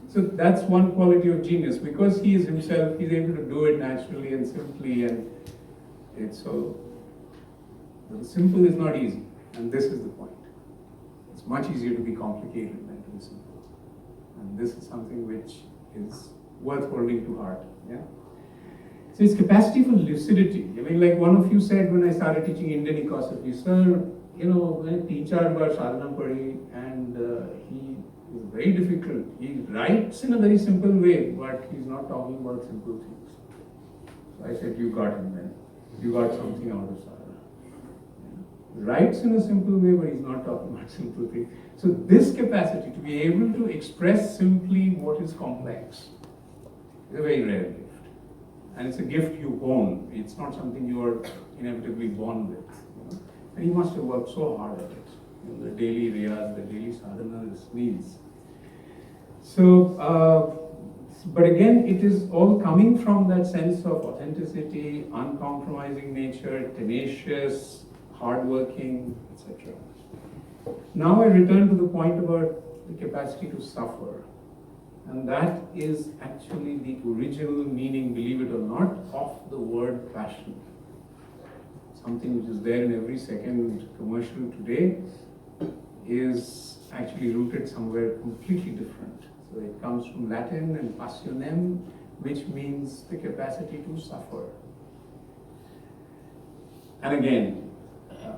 So that's one quality of genius. Because he is himself, he's able to do it naturally and simply, and it's so, the simple is not easy, and this is the point. It's much easier to be complicated than to be simple. And this is something which is worth holding to heart. Yeah? So his capacity for lucidity. Like one of you said when I started teaching Indian ecosophy, sir, when a teacher bar sadhana padi, and he is very difficult. He writes in a very simple way, but he's not talking about simple things. So I said, you got him then. You got something out of sadhana. Writes in a simple way, but he's not talking about simple things. So this capacity to be able to express simply what is complex is a very rare gift. And it's a gift you own. It's not something you are inevitably born with. And he must have worked so hard at it. The daily riyaz, the daily sadhana, this needs. So, but again, it is all coming from that sense of authenticity, uncompromising nature, tenacious, hardworking, etc. Now I return to the point about the capacity to suffer. And that is actually the original meaning, believe it or not, of the word passion. Something which is there in every second commercial today is actually rooted somewhere completely different. So it comes from Latin and passionem, which means the capacity to suffer. And again,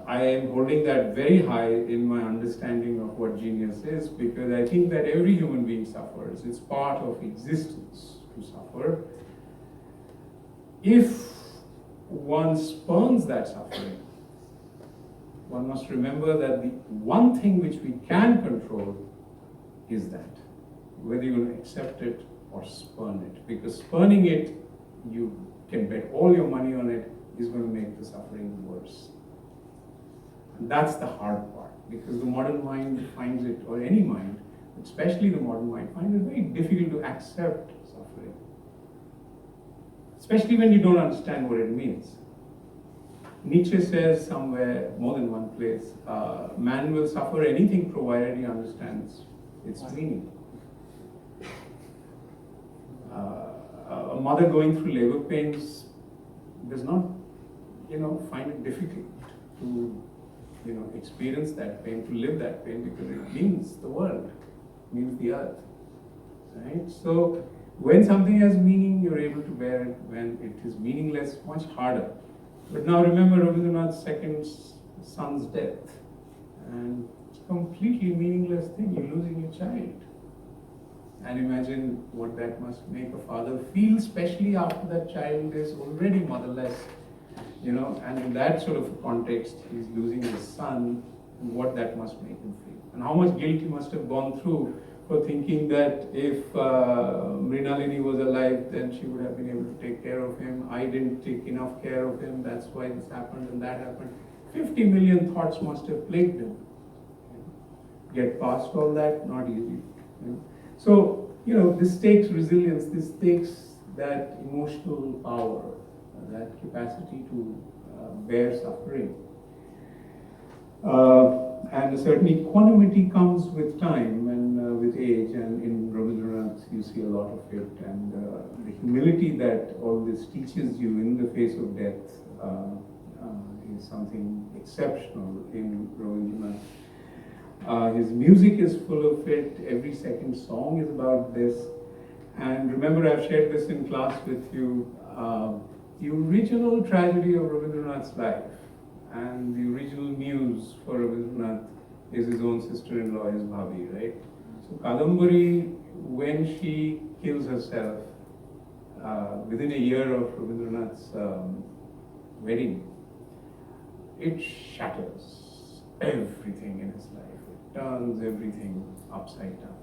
I am holding that very high in my understanding of what genius is, because I think that every human being suffers. It's part of existence to suffer. If one spurns that suffering, one must remember that the one thing which we can control is that, whether you're going to accept it or spurn it. Because spurning it, you can bet all your money on it, is going to make the suffering worse. And that's the hard part, because the modern mind finds it, or any mind, especially the modern mind, finds it very difficult to accept suffering. Especially when you don't understand what it means. Nietzsche says somewhere, more than one place, man will suffer anything provided he understands its meaning. A mother going through labor pains does not, find it difficult to, experience that pain, to live that pain, because it means the world, means the earth, right? So when something has meaning, you're able to bear it. When it is meaningless, much harder. But now remember Rabindranath's second son's death, and it's a completely meaningless thing. You're losing your child. And imagine what that must make a father feel, especially after that child is already motherless, and in that sort of context, he's losing his son, and what that must make him feel. And how much guilt he must have gone through for thinking that if Mrinalini was alive, then she would have been able to take care of him. I didn't take enough care of him, that's why this happened and that happened. 50 million thoughts must have plagued him. Get past all that, not easy. So, this takes resilience, this takes that emotional power, that capacity to bear suffering. And a certain equanimity comes with time and with age, and in Rabindranath you see a lot of it, and the humility that all this teaches you in the face of death is something exceptional in Rabindranath. His music is full of it, every second song is about this. And remember, I've shared this in class with you, the original tragedy of Rabindranath's life and the original muse for Rabindranath is his own sister-in-law, his Bhabi, right? So Kadambari, when she kills herself, within a year of Rabindranath's wedding, it shatters everything in his life. It turns everything upside down.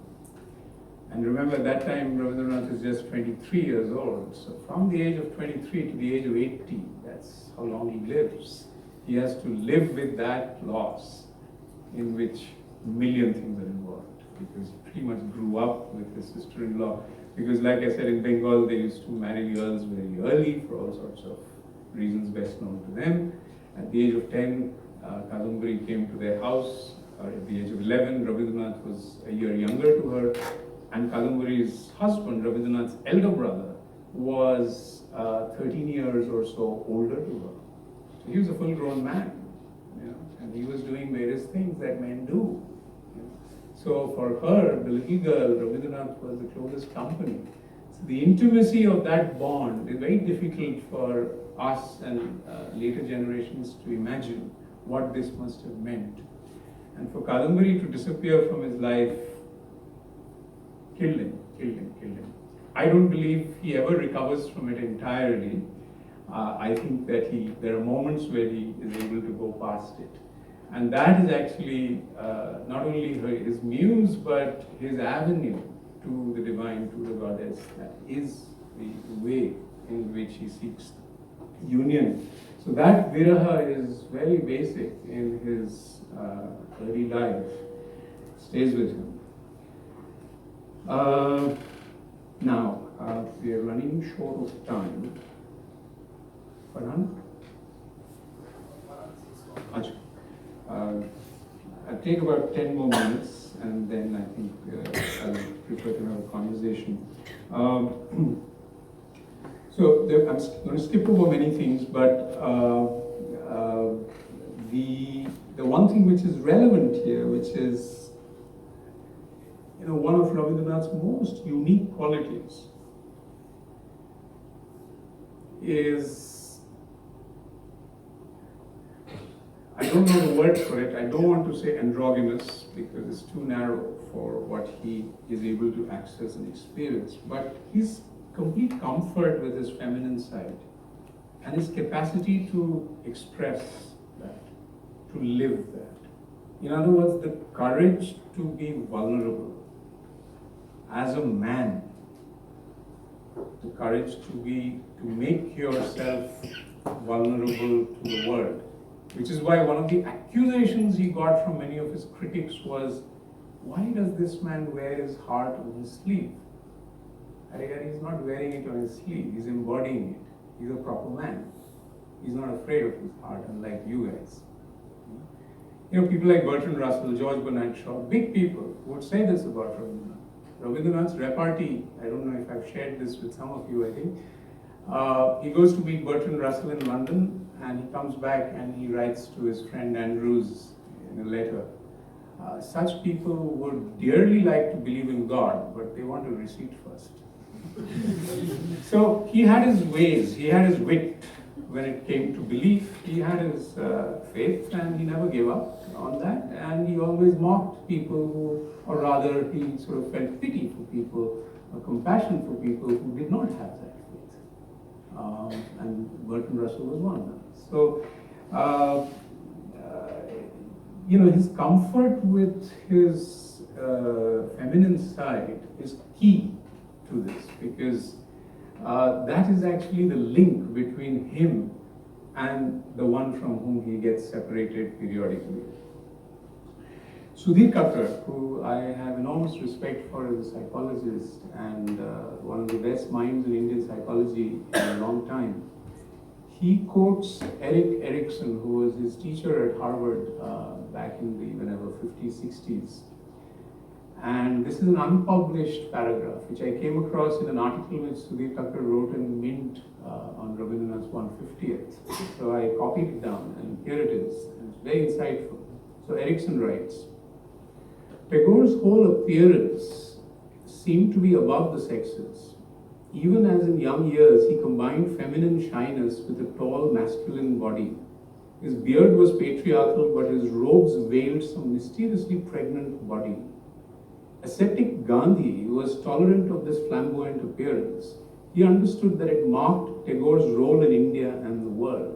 And remember, at that time, Rabindranath is just 23 years old. So from the age of 23 to the age of 80, that's how long he lives. He has to live with that loss, in which a million things are involved, because he pretty much grew up with his sister-in-law. Because like I said, in Bengal, they used to marry girls very early for all sorts of reasons best known to them. At the age of 10, Kadambari came to their house. At the age of 11, Rabindranath was a year younger to her. And Kadambari's husband, Rabindranath's elder brother, was 13 years or so older to her. So he was a full-grown man, and he was doing various things that men do. So for her, the little girl, Rabindranath was the closest company. So the intimacy of that bond is very difficult for us and later generations to imagine what this must have meant. And for Kadambari to disappear from his life, killed him. I don't believe he ever recovers from it entirely. I think that there are moments where he is able to go past it. And that is actually not only his muse, but his avenue to the divine, to the goddess. That is the way in which he seeks union. So that viraha is very basic in his early life. It stays with him. Now, we are running short of time. Farhan? I'll take about 10 more minutes. and then I think I'll prefer to have a conversation. So I'm going to skip over many things, but the one thing which is relevant here, which is one of Rabindranath's most unique qualities, is, I don't know the word for it, I don't want to say androgynous because it's too narrow for what he is able to access and experience, but his complete comfort with his feminine side and his capacity to express that, to live that. In other words, the courage to be vulnerable as a man, the courage to make yourself vulnerable to the world, which is why one of the accusations he got from many of his critics was, why does this man wear his heart on his sleeve? He's not wearing it on his sleeve, he's embodying it. He's a proper man. He's not afraid of his heart, unlike you guys. People like Bertrand Russell, George Bernard Shaw, big people would say this about Rabindranath. Rabindranath's repartee, I don't know if I've shared this with some of you, I think. He goes to meet Bertrand Russell in London, and he comes back and he writes to his friend Andrews in a letter. Such people would dearly like to believe in God, but they want a receipt first. So he had his ways, he had his wit when it came to belief, he had his faith, and he never gave up on that, and he always mocked people who, or rather he sort of felt pity for people, or compassion for people who did not have that faith. And Bertrand Russell was one of them. So, his comfort with his feminine side is key to this, because that is actually the link between him and the one from whom he gets separated periodically. Sudhir Kakar, who I have enormous respect for as a psychologist and one of the best minds in Indian psychology in a long time, he quotes Erik Erikson, who was his teacher at Harvard back in the 50s, 60s. And this is an unpublished paragraph, which I came across in an article which Sudhir Kakar wrote in Mint on Rabindranath's 150th. So I copied it down, and here it is. It's very insightful. So Erikson writes, Tagore's whole appearance seemed to be above the sexes. Even as in young years he combined feminine shyness with a tall masculine body. His beard was patriarchal, but his robes veiled some mysteriously pregnant body. Ascetic Gandhi was tolerant of this flamboyant appearance. He understood that it marked Tagore's role in India and the world.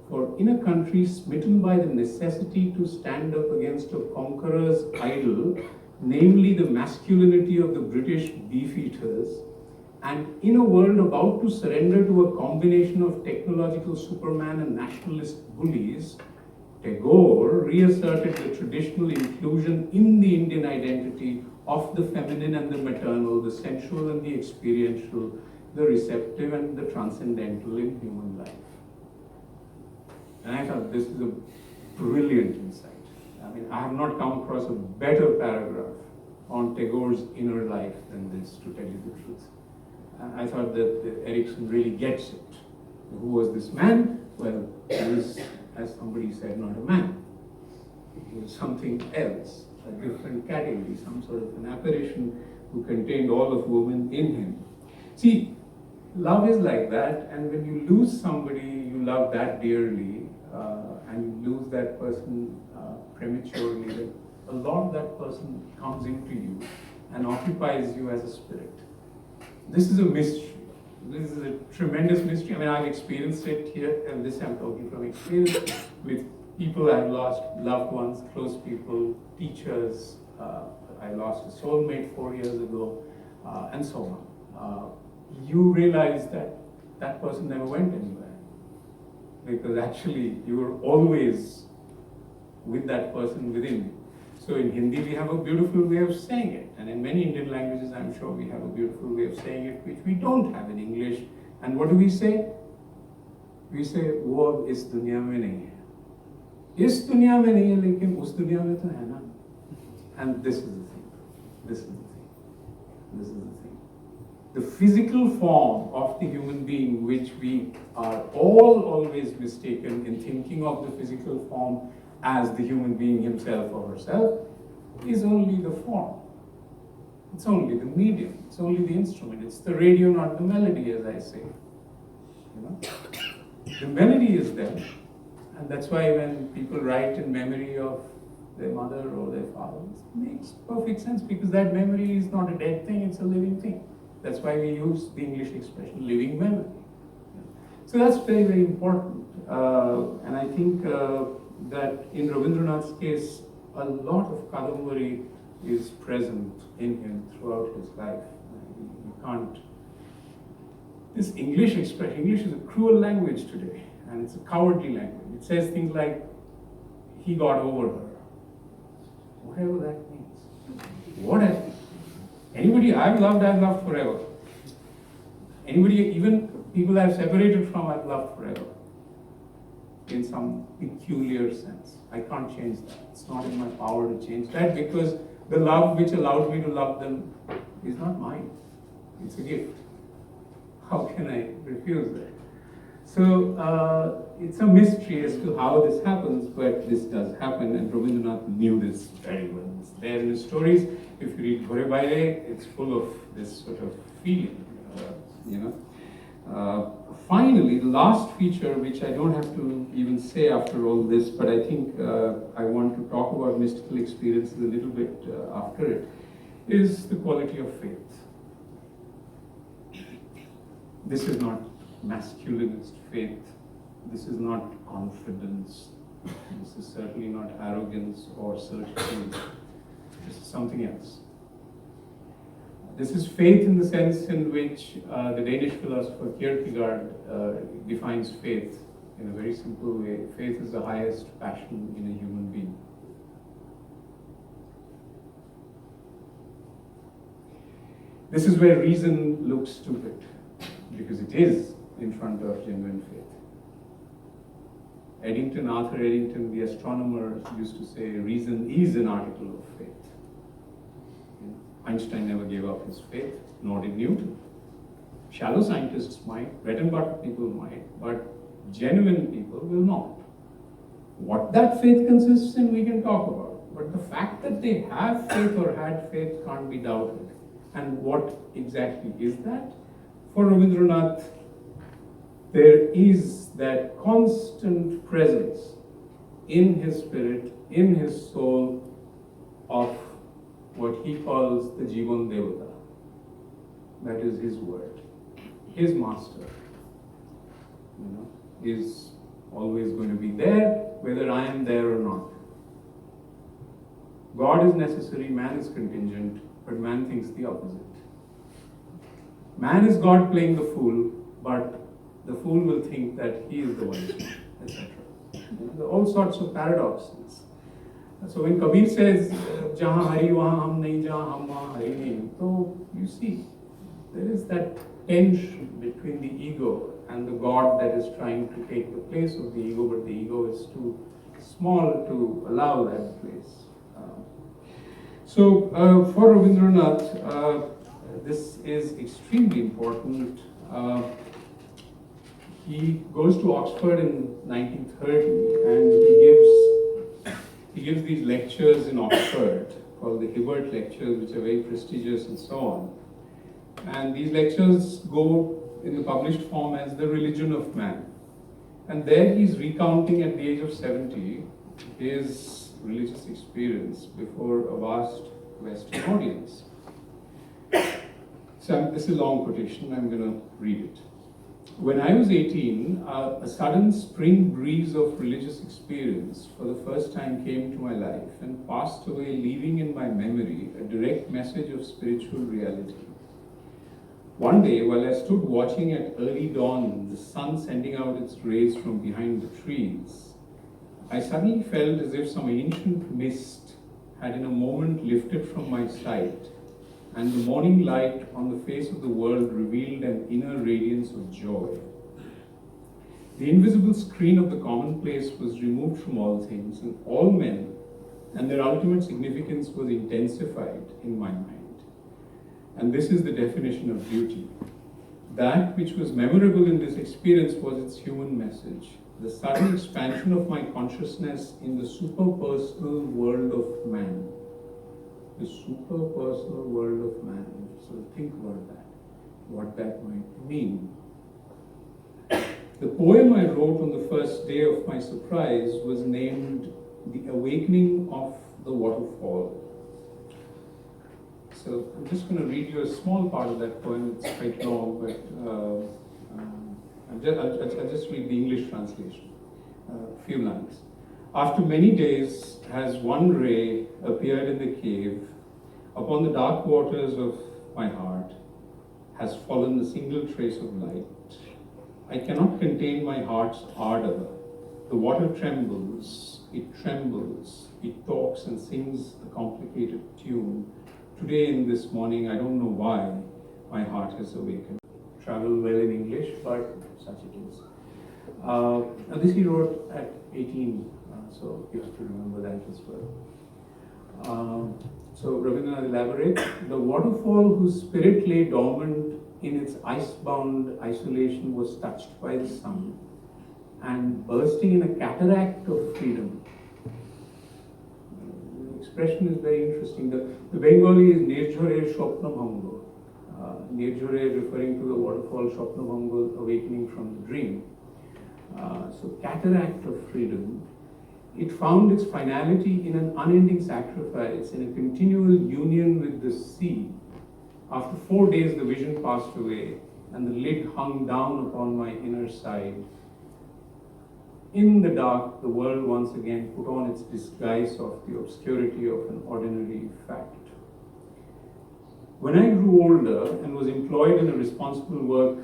For in a country smitten by the necessity to stand up against a conqueror's idol, namely the masculinity of the British beefeaters, and in a world about to surrender to a combination of technological superman and nationalist bullies, Tagore reasserted the traditional inclusion in the Indian identity of the feminine and the maternal, the sensual and the experiential, the receptive and the transcendental in human life. And I thought this is a brilliant insight. I have not come across a better paragraph on Tagore's inner life than this, to tell you the truth. I thought that Erikson really gets it. Who was this man? Well, he was, as somebody said, not a man. He was something else, a different category, some sort of an apparition who contained all of woman in him. See, love is like that, and when you lose somebody you love that dearly, and you lose that person prematurely, then a lot of that person comes into you and occupies you as a spirit. This is a mystery. This is a tremendous mystery. I've experienced it here, and this I'm talking from experience with people I've lost, loved ones, close people, teachers. I lost a soulmate 4 years ago, and so on. You realize that that person never went anywhere, because actually you were always with that person within you. So in Hindi we have a beautiful way of saying it, and in many Indian languages I'm sure we have a beautiful way of saying it which we don't have in English. And what do we say? We say, वो अब इस दुनिया में नहीं है. इस दुनिया में नहीं है, लेकिन उस दुनिया में तो है ना. And this is the this is the thing. This is the thing. The physical form of the human being, which we are all always mistaken in thinking of the physical form as the human being himself or herself, is only the form. It's only the medium. It's only the instrument. It's the radio, not the melody, as I say. You know? The melody is there. And that's why when people write in memory of their mother or their father, it makes perfect sense, because that memory is not a dead thing, it's a living thing. That's why we use the English expression, living memory. So that's very, very important. And I think that in Rabindranath's case, a lot of Kadambari is present in him throughout his life. You can't. This English expression, English is a cruel language today, and it's a cowardly language. It says things like, he got over her. Whatever that means. Whatever. Anybody I've loved forever. Anybody, even people I've separated from, I've loved forever. In some peculiar sense. I can't change that. It's not in my power to change that, because the love which allowed me to love them is not mine. It's a gift. How can I refuse that? So it's a mystery as to how this happens, but this does happen, and Rabindranath knew this very well. It's there in his stories. If you read Ghore Baire, it's full of this sort of feeling, Finally, the last feature, which I don't have to even say after all this, but I think I want to talk about mystical experiences a little bit after it, is the quality of faith. This is not masculinist faith. This is not confidence. This is certainly not arrogance or certitude. This is something else. This is faith in the sense in which the Danish philosopher Kierkegaard defines faith in a very simple way. Faith is the highest passion in a human being. This is where reason looks stupid, because it is in front of genuine faith. Arthur Eddington, the astronomer, used to say, reason is an article of faith. Einstein never gave up his faith, nor did Newton. Shallow scientists might, bread and butter people might, but genuine people will not. What that faith consists in, we can talk about. But the fact that they have faith or had faith can't be doubted. And what exactly is that? For Rabindranath, there is that constant presence in his spirit, in his soul, of what he calls the Jivan Devata. That is his word. His master, is always going to be there, whether I am there or not. God is necessary, man is contingent, but man thinks the opposite. Man is God playing the fool, but the fool will think that he is the wise man, etc. There are all sorts of paradoxes. So when Kabir says, "Jahan Hari wahan hum nahi, jahan hum wahan Hari nahi," so you see, there is that tension between the ego and the God that is trying to take the place of the ego, but the ego is too small to allow that place. For Rabindranath, this is extremely important. He goes to Oxford in 1930, and he gives these lectures in Oxford called the Hibbert Lectures, which are very prestigious and so on. And these lectures go in the published form as The Religion of Man. And there he's recounting at the age of 70 his religious experience before a vast Western audience. So this is a long quotation, I'm going to read it. When I was 18, a sudden spring breeze of religious experience for the first time came to my life and passed away, leaving in my memory a direct message of spiritual reality. One day, while I stood watching at early dawn, the sun sending out its rays from behind the trees, I suddenly felt as if some ancient mist had in a moment lifted from my sight, and the morning light on the face of the world revealed an inner radiance of joy. The invisible screen of the commonplace was removed from all things, and all men and their ultimate significance was intensified in my mind. And this is the definition of beauty. That which was memorable in this experience was its human message, the sudden expansion of my consciousness in the superpersonal world of man. The superpersonal world of man. So think about that, what that might mean. The poem I wrote on the first day of my surprise was named The Awakening of the Waterfall. So I'm just going to read you a small part of that poem. It's quite long, but I'll just read the English translation, a few lines. After many days has one ray appeared in the cave. Upon the dark waters of my heart has fallen a single trace of light. I cannot contain my heart's ardor. The water trembles, it talks and sings a complicated tune. Today in this morning, I don't know why, my heart has awakened. Travel well in English, but such it is. Now this he wrote at 18, so you have to remember that as well. So Rabindranath elaborates, the waterfall whose spirit lay dormant in its ice-bound isolation was touched by the sun and bursting in a cataract of freedom. The expression is very interesting. The Bengali is Nirjhore Shopnabhango. Nirjhore referring to the waterfall Shopnabhango, awakening from the dream. So cataract of freedom. It found its finality in an unending sacrifice, in a continual union with the sea. After 4 days, the vision passed away, and the lid hung down upon my inner side. In the dark, the world once again put on its disguise of the obscurity of an ordinary fact. When I grew older and was employed in a responsible work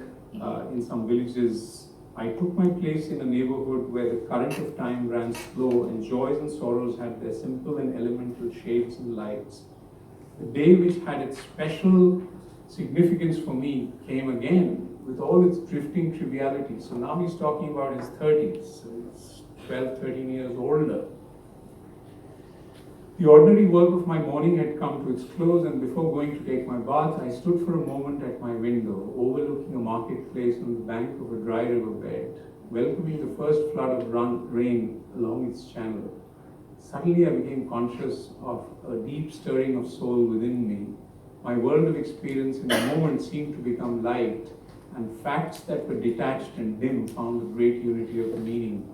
in some villages, I took my place in a neighborhood where the current of time ran slow and joys and sorrows had their simple and elemental shades and lights. The day which had its special significance for me came again with all its drifting triviality. So now he's talking about his 30s, so he's 12, 13 years older. The ordinary work of my morning had come to its close, and before going to take my bath, I stood for a moment at my window, overlooking a marketplace on the bank of a dry riverbed, welcoming the first flood of rain along its channel. Suddenly I became conscious of a deep stirring of soul within me. My world of experience in a moment seemed to become light, and facts that were detached and dim found a great unity of meaning.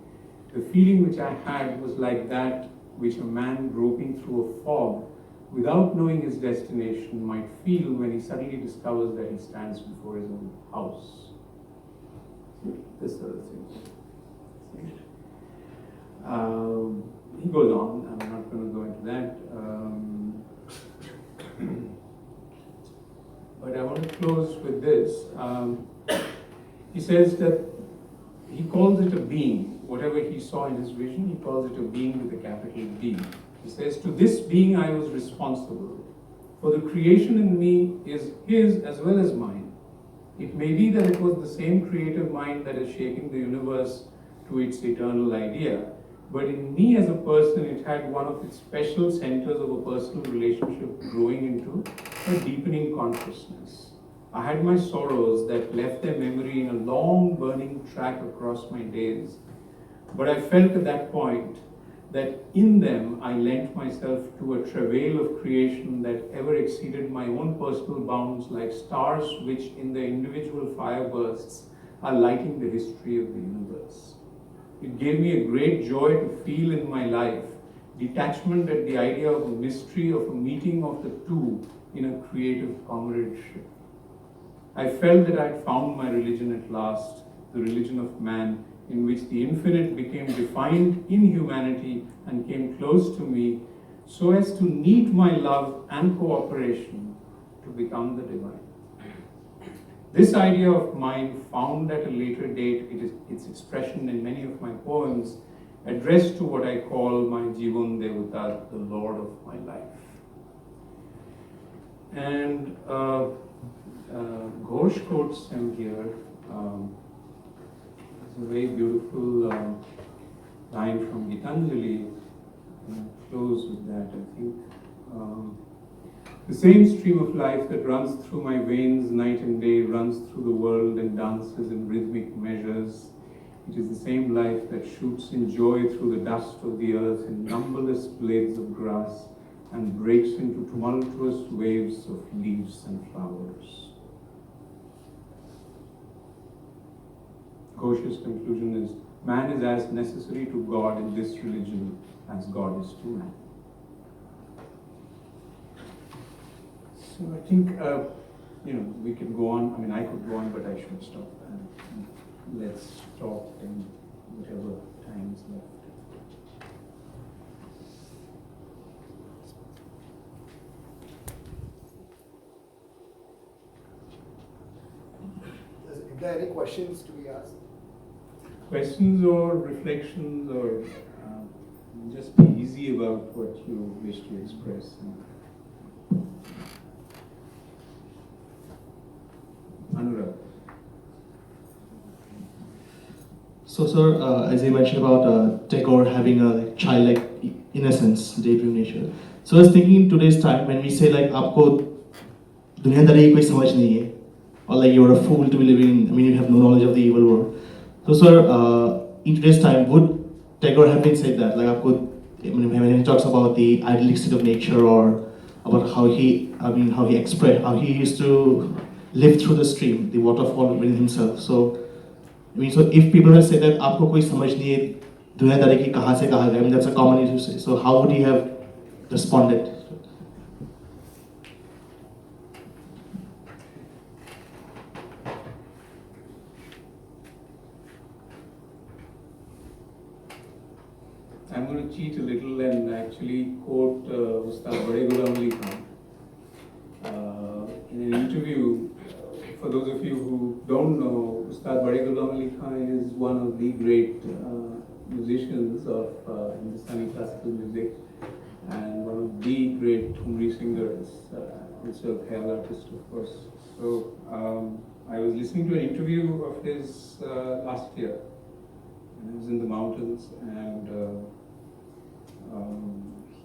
The feeling which I had was like that which a man groping through a fog without knowing his destination might feel when he suddenly discovers that he stands before his own house. This sort of thing. He goes on, I'm not going to go into that. But I want to close with this. He says that he calls it a being. Whatever he saw in his vision, he calls it a being with a capital B. He says, to this being I was responsible, for the creation in me is his as well as mine. It may be that it was the same creative mind that is shaping the universe to its eternal idea, but in me as a person, it had one of its special centers of a personal relationship growing into a deepening consciousness. I had my sorrows that left their memory in a long burning track across my days. But I felt at that point that in them I lent myself to a travail of creation that ever exceeded my own personal bounds, like stars which in their individual firebursts are lighting the history of the universe. It gave me a great joy to feel in my life detachment at the idea of a mystery of a meeting of the two in a creative comradeship. I felt that I had found my religion at last, the religion of man, in which the infinite became defined in humanity and came close to me so as to need my love and cooperation to become the divine. This idea of mine found at a later date its expression in many of my poems addressed to what I call my Jivan Devata, the Lord of my life. And Ghosh quotes him here. It's a very beautiful line from Gitanjali. Close with that, I think. The same stream of life that runs through my veins night and day runs through the world and dances in rhythmic measures. It is the same life that shoots in joy through the dust of the earth in numberless blades of grass and breaks into tumultuous waves of leaves and flowers. Ghosh's conclusion is, man is as necessary to God in this religion as God is to man. So I think, we can go on. I mean, I could go on, but I should stop. Let's talk in whatever time is left. If there are any questions to be asked? Questions or reflections, or just be easy about what you wish to express. Anurag. So, sir, as you mentioned about Tagore having a childlike innocence, daydream nature. So, I was thinking in today's time when we say like, "आपको दुनियादारी की कोई समझ नहीं है," or like you're a fool to be living. You have no knowledge of the evil world. So, sir, in today's time, would Tagore have been said that, like, आपको, when he talks about the idyllic state of nature, or about how he expressed, how he used to live through the stream, the waterfall within himself. So if people will say that आपको कोई समझ नहीं है दुनियादारी की कहाँ से कहाँ गए, that's a common issue to say. So how would he have responded? I'm going to cheat a little and actually quote Ustad Bade Ghulam Ali Khan. In an interview, for those of you who don't know, Ustad Bade Ghulam Ali Khan is one of the great musicians of Hindustani classical music and one of the great Thumri singers, also a khayal artist, of course. So I was listening to an interview of his last year. He was in the mountains, and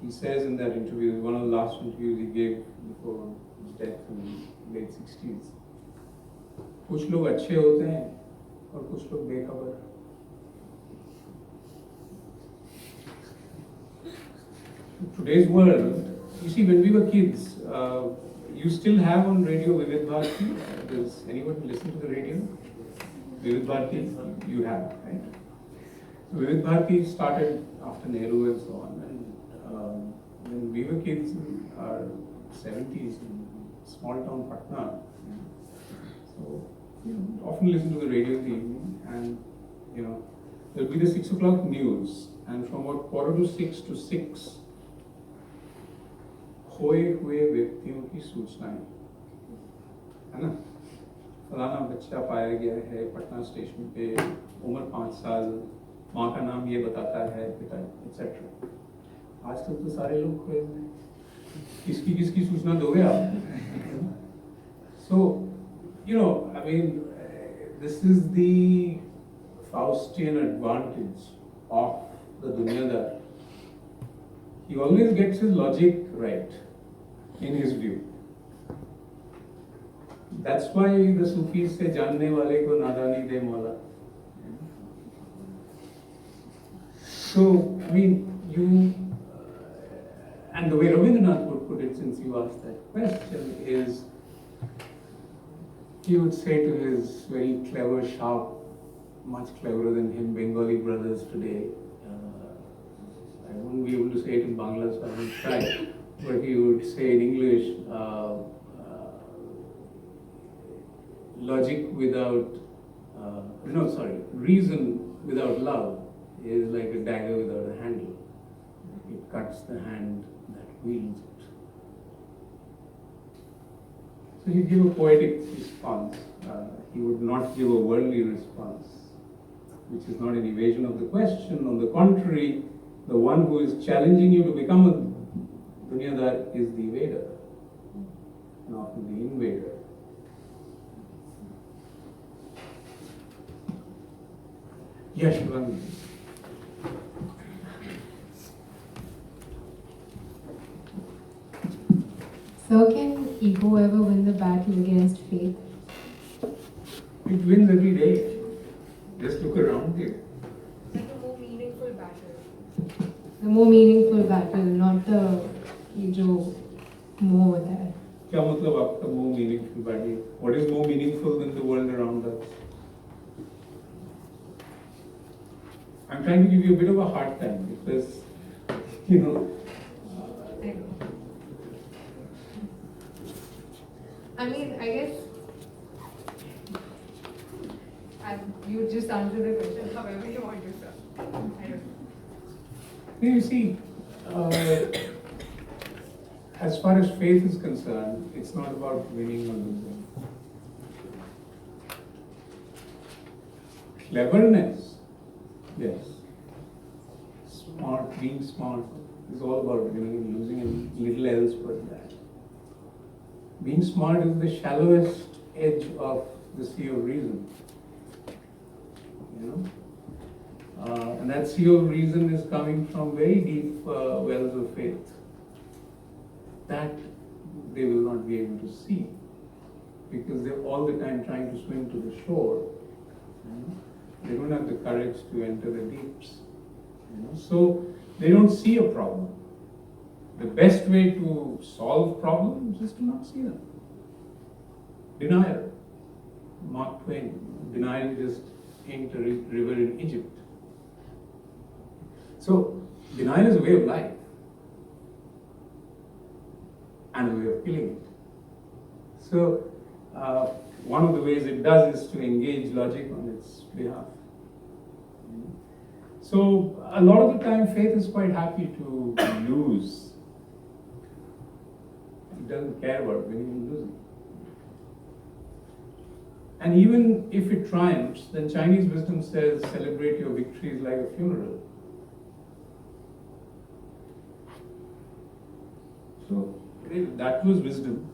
he says in that interview, one of the last interviews he gave before his death in the late 60s, कुछ लोग अच्छे होते हैं और कुछ लोग बेखबर. In today's world, you see, when we were kids, you still have on radio Vivid Bharati. Does anyone listen to the radio? Vivid Bharati, you have, right? So Vivid Bharati started after Nehru and so on. And when we were kids in our 70s in small town Patna, so often listen to the radio in the evening, and there'll be the 6 o'clock news, and from about 5:45 to 6, खोए हुए व्यक्तियों की सूचनाएं, है ना? फलाना बच्चा पाया गया है पटना स्टेशन पे, उम्र 5 साल, माँ का नाम ये बताता है, पिता, etc. आजकल तो सारे लोग खोए हुए हैं, किसकी किसकी सूचना दोगे आप? So, this is the Faustian advantage of the Dunyadar. He always gets his logic right, in his view. That's why the Sufis say, जानने वाले को नादानी दे मौला. So, and the way Rabindranath would put it, since you asked that question, is he would say to his very clever, sharp, much cleverer than him, Bengali brothers today, I wouldn't be able to say it in Bangla, so I won't try, but he would say in English, reason without love is like a dagger without a handle. It cuts the hand that wields it. So he'd give a poetic response. He would not give a worldly response, which is not an evasion of the question. On the contrary, the one who is challenging you to become a Dunyadar is the evader, not the invader. Yes, Shivani. So can ego ever win the battle against faith? It wins every day. Just look around you. Like a more meaningful battle. The more meaningful battle, not the ego more there. क्या मतलब आपका more meaningful battle? What is more meaningful than the world around us? I'm trying to give you a bit of a hard time because, you know. I mean, I guess you just answer the question however you want to, sir. I don't know. You see, as far as faith is concerned, it's not about winning or losing. Cleverness, yes. Smart, being smart is all about winning and losing and little else but that. Being smart is the shallowest edge of the sea of reason. You know? And that sea of reason is coming from very deep wells of faith that they will not be able to see because they're all the time trying to swim to the shore. You know? They don't have the courage to enter the deeps. You know? So they don't see a problem. The best way to solve problems is to not see them. Denial. Mark Twain. Denial just ain't a river in Egypt. So, denial is a way of life and a way of killing it. So, one of the ways it does is to engage logic on its behalf. So, a lot of the time, faith is quite happy to lose. It doesn't care about winning and losing. And even if it triumphs, then Chinese wisdom says celebrate your victories like a funeral. So that was wisdom.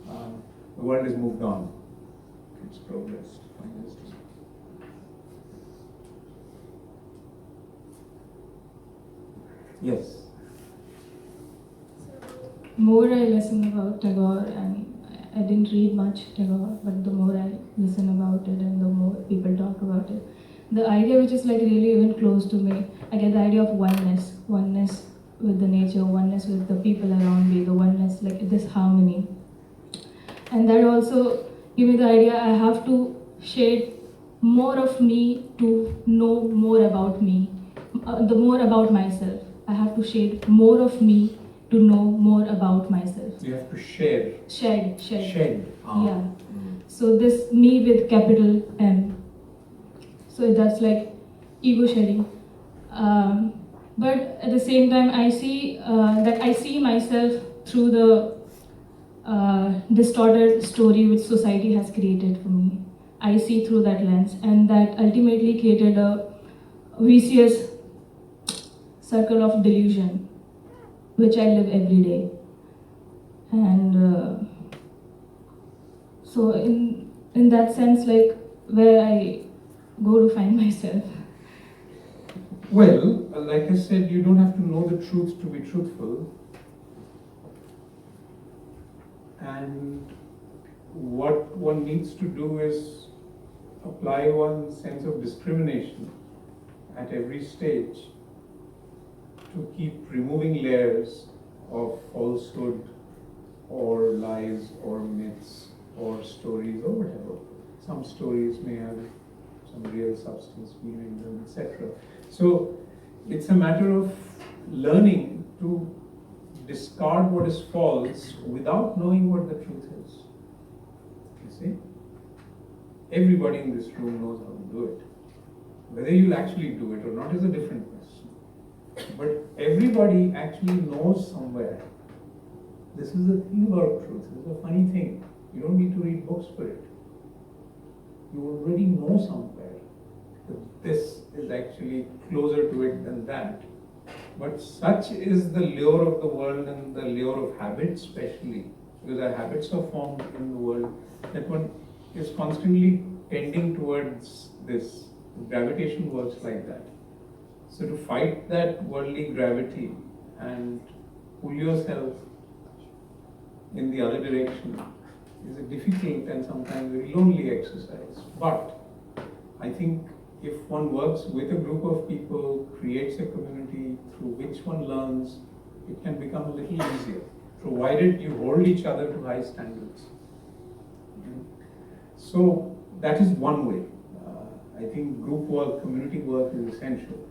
The world has moved on. It's progressed from wisdom. Yes. More I listen about Tagore, and I didn't read much Tagore, but the more I listen about it and the more people talk about it, the idea which is like really even close to me, I get the idea of oneness with the nature, oneness with the people around me, the oneness, like this harmony. And that also give me the idea I have to shade more of me to know more about me, the more about myself. I have to shade more of me to know more about myself. You have to share. Shed. Ah. Yeah. So this me with capital M. So that's like ego shedding. But at the same time, I see that I see myself through the distorted story which society has created for me. I see through that lens, and that ultimately created a vicious circle of delusion, which I live every day. And so in that sense, like where I go to find myself. Well, like I said, you don't have to know the truth to be truthful. And what one needs to do is apply one's sense of discrimination at every stage to keep removing layers of falsehood or lies or myths or stories or whatever. Some stories may have some real substance behind them, etc. So it's a matter of learning to discard what is false without knowing what the truth is. You see? Everybody in this room knows how to do it. Whether you'll actually do it or not is a different question. But everybody actually knows somewhere. This is the thing about truth. This is a funny thing. You don't need to read books for it. You already know somewhere that this is actually closer to it than that. But such is the lure of the world and the lure of habit especially, because our habits are formed in the world, that one is constantly tending towards this. Gravitation works like that. So to fight that worldly gravity and pull yourself in the other direction is a difficult and sometimes very lonely exercise. But I think if one works with a group of people, creates a community through which one learns, it can become a little easier, provided you hold each other to high standards. So that is one way. I think group work, community work is essential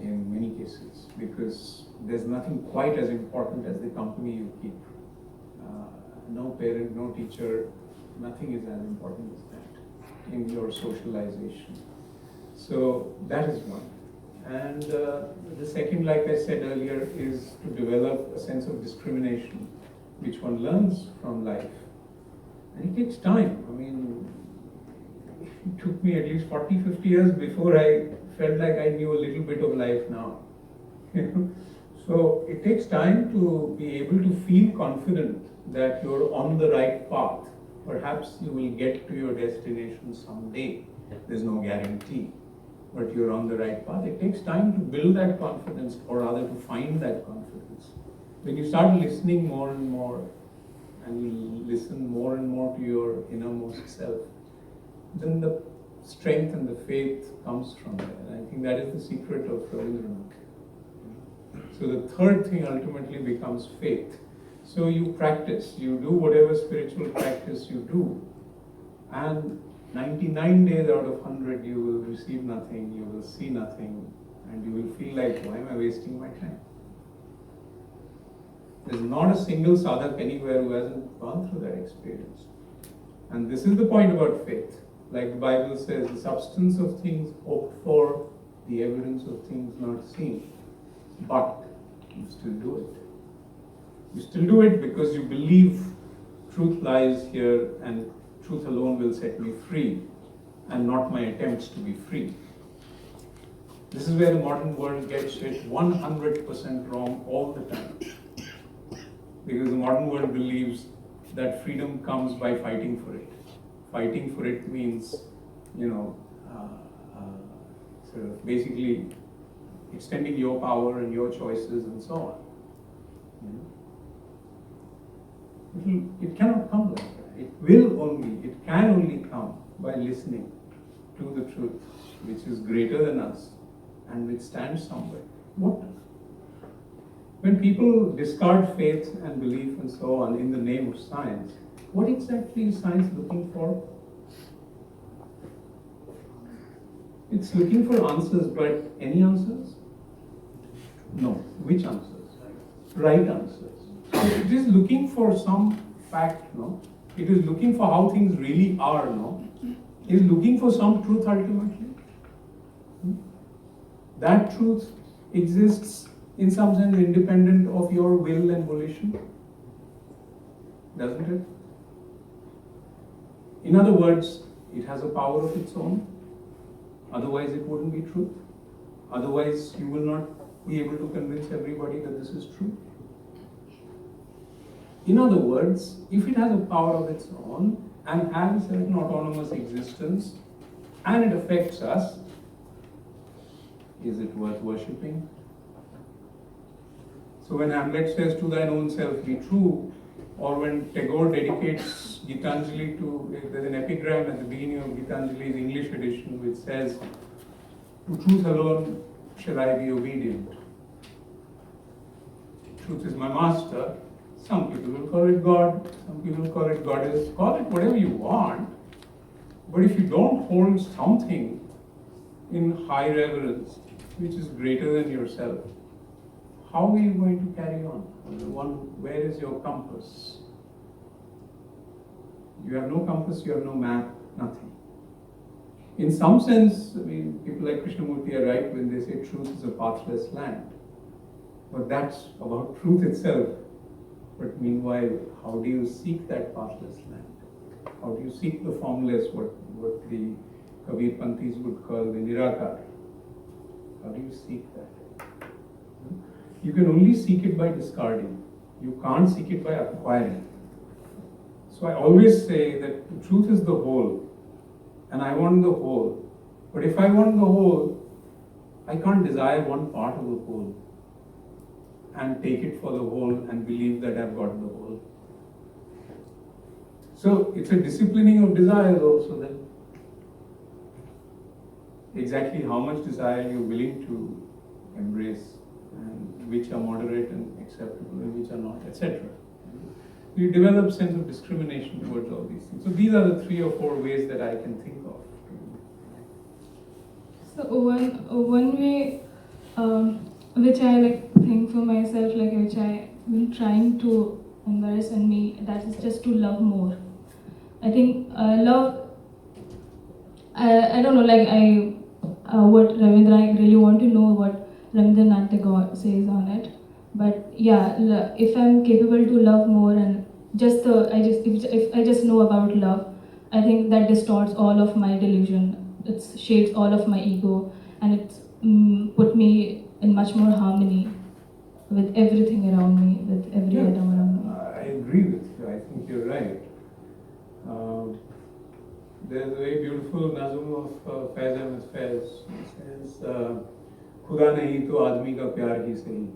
in many cases, because there's nothing quite as important as the company you keep. No parent, no teacher, nothing is as important as that in your socialization. So that is one. And the second, like I said earlier, is to develop a sense of discrimination, which one learns from life. And it takes time. I mean, it took me at least 40, 50 years before I felt like I knew a little bit of life now. So it takes time to be able to feel confident that you're on the right path. Perhaps you will get to your destination someday. There's no guarantee, but you're on the right path. It takes time to build that confidence, or rather to find that confidence. When you start listening more and more, and you listen more and more to your innermost self, then the strength and the faith comes from there. And I think that is the secret of Rabindranath. So the third thing ultimately becomes faith. So you practice, you do whatever spiritual practice you do, and 99 days out of 100 you will receive nothing, you will see nothing, and you will feel like, why am I wasting my time? There's not a single sadhak anywhere who hasn't gone through that experience. And this is the point about faith. Like the Bible says, the substance of things hoped for, the evidence of things not seen. But you still do it. You still do it because you believe truth lies here and truth alone will set me free, and not my attempts to be free. This is where the modern world gets it 100% wrong all the time. Because the modern world believes that freedom comes by fighting for it. Fighting for it means, sort of basically extending your power and your choices and so on. It cannot come like that. It can only come by listening to the truth, which is greater than us and which stands somewhere. When people discard faith and belief and so on in the name of science, what exactly is science looking for? It's looking for answers, but any answers? No. Which answers? Right answers. It is looking for some fact, no? It is looking for how things really are, no? It is looking for some truth ultimately. That truth exists in some sense independent of your will and volition, doesn't it? In other words, it has a power of its own. Otherwise, it wouldn't be truth. Otherwise, you will not be able to convince everybody that this is true. In other words, if it has a power of its own and has a certain autonomous existence and it affects us, is it worth worshipping? So when Hamlet says, to thine own self be true, or when Tagore dedicates Gitanjali to, there's an epigram at the beginning of Gitanjali's English edition which says, to truth alone shall I be obedient. Truth is my master. Some people will call it God, some people will call it goddess, call it whatever you want. But if you don't hold something in high reverence, which is greater than yourself, how are you going to carry on? Where is your compass? You have no compass, you have no map, nothing. In some sense, I mean, people like Krishnamurti are right when they say truth is a pathless land. But that's about truth itself. But meanwhile, how do you seek that pathless land? How do you seek the formless, what the Kabir Panthis would call the Nirakar? How do you seek that? You can only seek it by discarding. You can't seek it by acquiring. So I always say that the truth is the whole, and I want the whole. But if I want the whole, I can't desire one part of the whole. and take it for the whole and believe that I've got the whole. So it's a disciplining of desires also then. Exactly how much desire you're willing to embrace, and which are moderate and acceptable and which are not, etc. You develop sense of discrimination towards all these things. So these are the 3 or 4 ways that I can think of. So one way which I like think for myself, like which I been trying to embrace in me, that is just to love more. I think love. I don't know, like what Ravindra, I really want to know what Rabindranath Tagore says on it. But yeah, if I'm capable to love more and if I just know about love, I think that distorts all of my delusion. It shades all of my ego, and it put me in much more harmony with everything around me, with every atom around me. I agree with you. I think you're right. There's a very beautiful nazm of Faiz Ahmed Faiz. It says, "Khuda nahi to aadmi ka pyar hi sahi."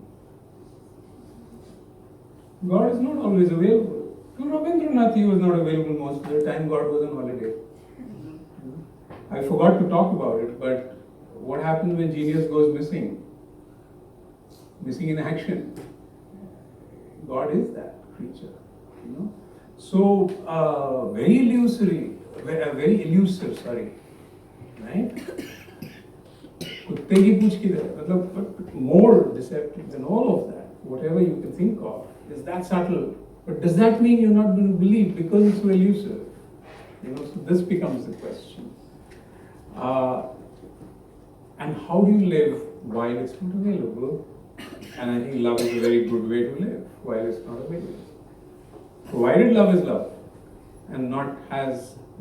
God is not always available. To Rabindranath, he was not available most of the time. God was on holiday. I forgot to talk about it, but what happens when genius goes missing? Missing in action. God is that creature, you know. So very elusive, sorry, right? कुत्ते की पूंछ की तरह, मतलब, but more deceptive than all of that. Whatever you can think of is that subtle. But does that mean you're not going to believe because it's so elusive? You know, so this becomes the question. And how do you live while it's not available? And I think love is a very good way to live while it's not available. Provided love is love and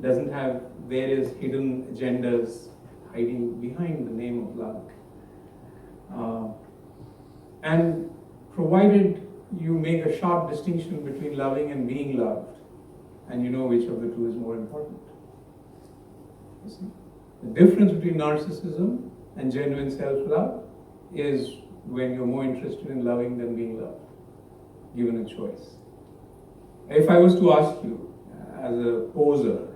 doesn't have various hidden agendas hiding behind the name of love. And provided you make a sharp distinction between loving and being loved, and you know which of the two is more important. You see? The difference between narcissism and genuine self-love is when you're more interested in loving than being loved, given a choice. If I was to ask you, as a poser,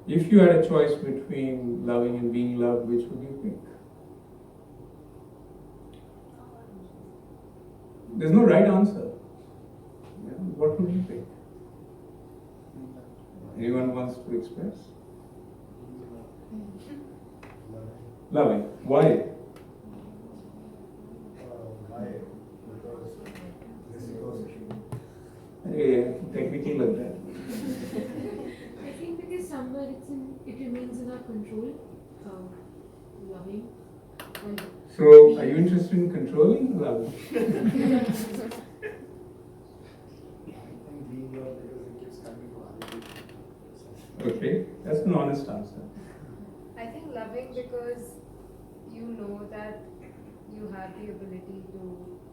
if you had a choice between loving and being loved, which would you pick? There's no right answer. Yeah, what would you pick? Anyone wants to express? Loving. Why? Yeah, technically like that. I think because somewhere it remains in our control, loving. And So, are you interested in controlling love? I think being loved because it gives coming to other people. Okay, that's an honest answer. I think loving because you know that you have the ability to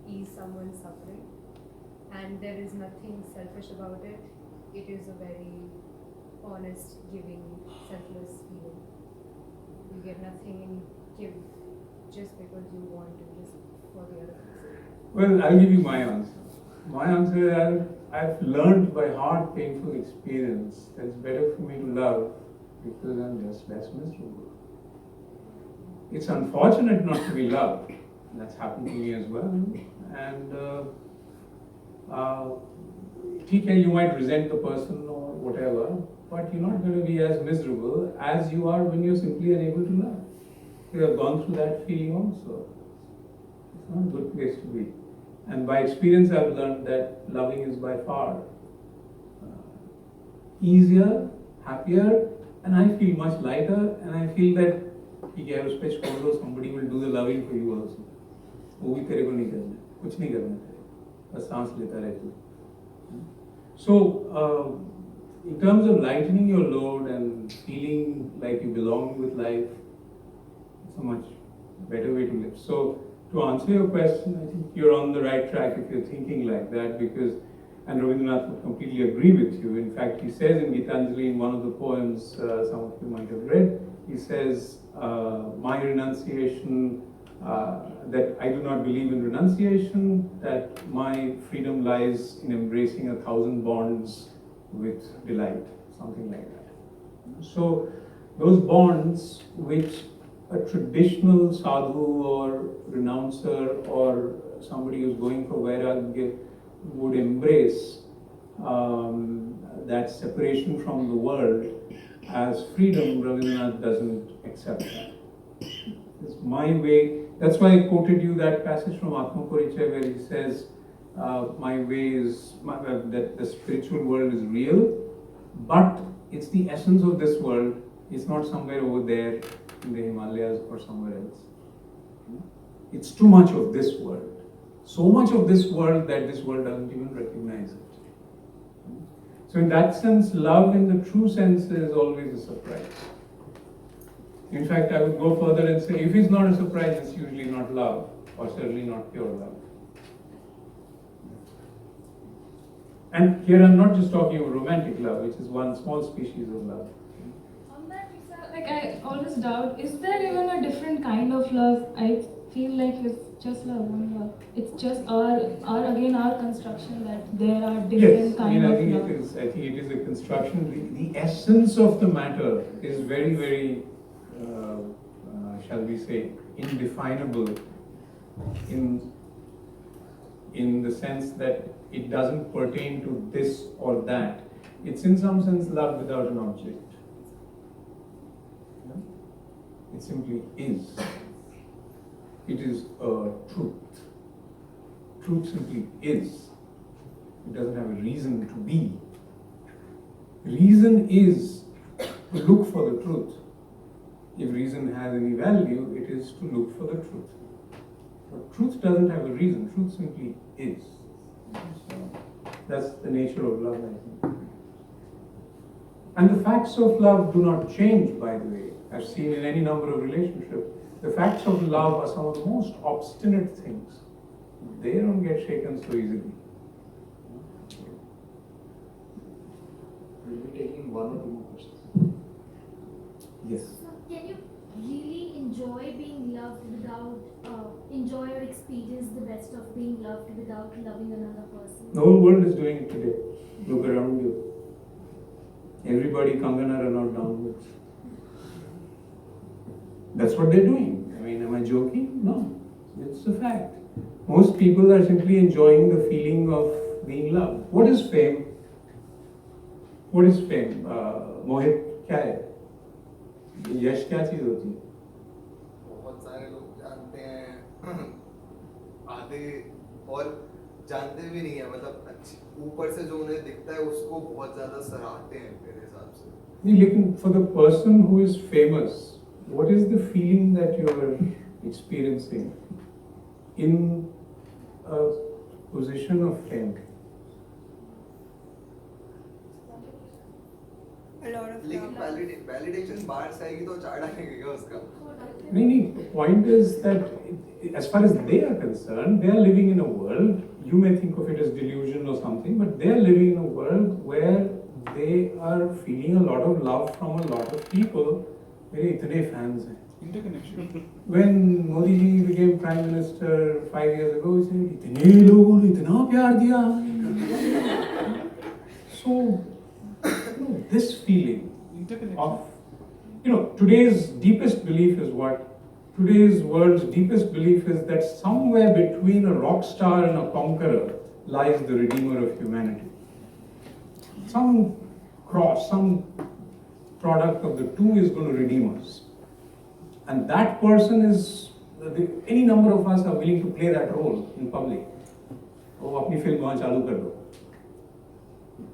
ease someone's suffering, and there is nothing selfish about it. It is a very honest, giving, selfless feeling. You get nothing and you give just because you want to, just for the other person. Well, I'll give you my answer. My answer is I've learned by hard, painful experience that it's better for me to love because I'm just less miserable. It's unfortunate not to be loved. That's happened to me as well. And you might resent the person or whatever, but you're not going to be as miserable as you are when you're simply unable to love. You have gone through that feeling also. It's not a good place to be. And by experience, I've learned that loving is by far easier, happier, and I feel much lighter, and I feel that somebody will do the loving for you also. वो भी तेरे को नहीं करना, कुछ नहीं करना तेरे, बस सांस लेता रहे तू. So, in terms of lightening your load and feeling like you belong with life, it's a much better way to live. So, to answer your question, I think you're on the right track if you're thinking like that, because, and Rabindranath would completely agree with you. In fact, he says in Gitanjali, in one of the poems some of you might have read, he says, my renunciation that I do not believe in renunciation, that my freedom lies in embracing 1,000 bonds with delight, something like that. So those bonds which a traditional sadhu or renouncer or somebody who's going for vairagya would embrace, that separation from the world as freedom, Rabindranath doesn't accept that. It's my way. That's why I quoted you that passage from Atma-Parichaya where he says, my way is, that the spiritual world is real, but it's the essence of this world. It's not somewhere over there in the Himalayas or somewhere else. It's too much of this world. So much of this world that this world doesn't even recognize it. So in that sense, love in the true sense is always a surprise. In fact, I would go further and say, if it's not a surprise, it's usually not love, or certainly not pure love. And here I'm not just talking about romantic love, which is one small species of love. On that, like I always doubt, is there even a different kind of love? I feel like it's just love, one love. It's just our construction that there are different kind of love. I think it is a construction. The essence of the matter is very, very, shall we say, indefinable in the sense that it doesn't pertain to this or that. It's in some sense love without an object. It simply is. It is a truth. Truth simply is. It doesn't have a reason to be. Reason is to look for the truth. If reason has any value, it is to look for the truth. But truth doesn't have a reason. Truth simply is. So that's the nature of love, I think. And the facts of love do not change, by the way. I've seen in any number of relationships, the facts of love are some of the most obstinate things. They don't get shaken so easily. We'll be taking one or two more questions. Yes. So can you really enjoy being loved without, enjoy or experience the best of being loved without loving another person? The whole world is doing it today. Look around you. Everybody Kangana run out downwards. That's what they're doing. I mean, am I joking? No. It's a fact. Most people are simply enjoying the feeling of being loved. What is fame? What is fame? Mohit, क्या है? यश क्या चीज होती है? बहुत सारे लोग जानते हैं आधे और जानते भी नहीं है मतलब ऊपर से जो उन्हें दिखता है उसको बहुत ज्यादा सराहते हैं मेरे हिसाब से नहीं, लेकिन for the person who is famous, what is the feeling that you are experiencing in a position of fame? A lot of लेकिन वैलिडेशन बाहर से आएगी तो चाड़ा लगेगा उसका नहीं, the point is that as far as they are concerned, they are living in a world, you may think of it as delusion or something, but they are living in a world where they are feeling a lot of love from a lot of people. मेरे इतने fans हैं. Interconnection. When Modi ji became Prime Minister 5 years ago, he said, इतने लोगों ने इतना प्यार दिया. So, this feeling of, today's deepest belief is what? Today's world's deepest belief is that somewhere between a rock star and a conqueror lies the redeemer of humanity. Some cross, some product of the two is going to redeem us. And that person is, any number of us are willing to play that role in public. Oh, apni film wahan chalu kar do.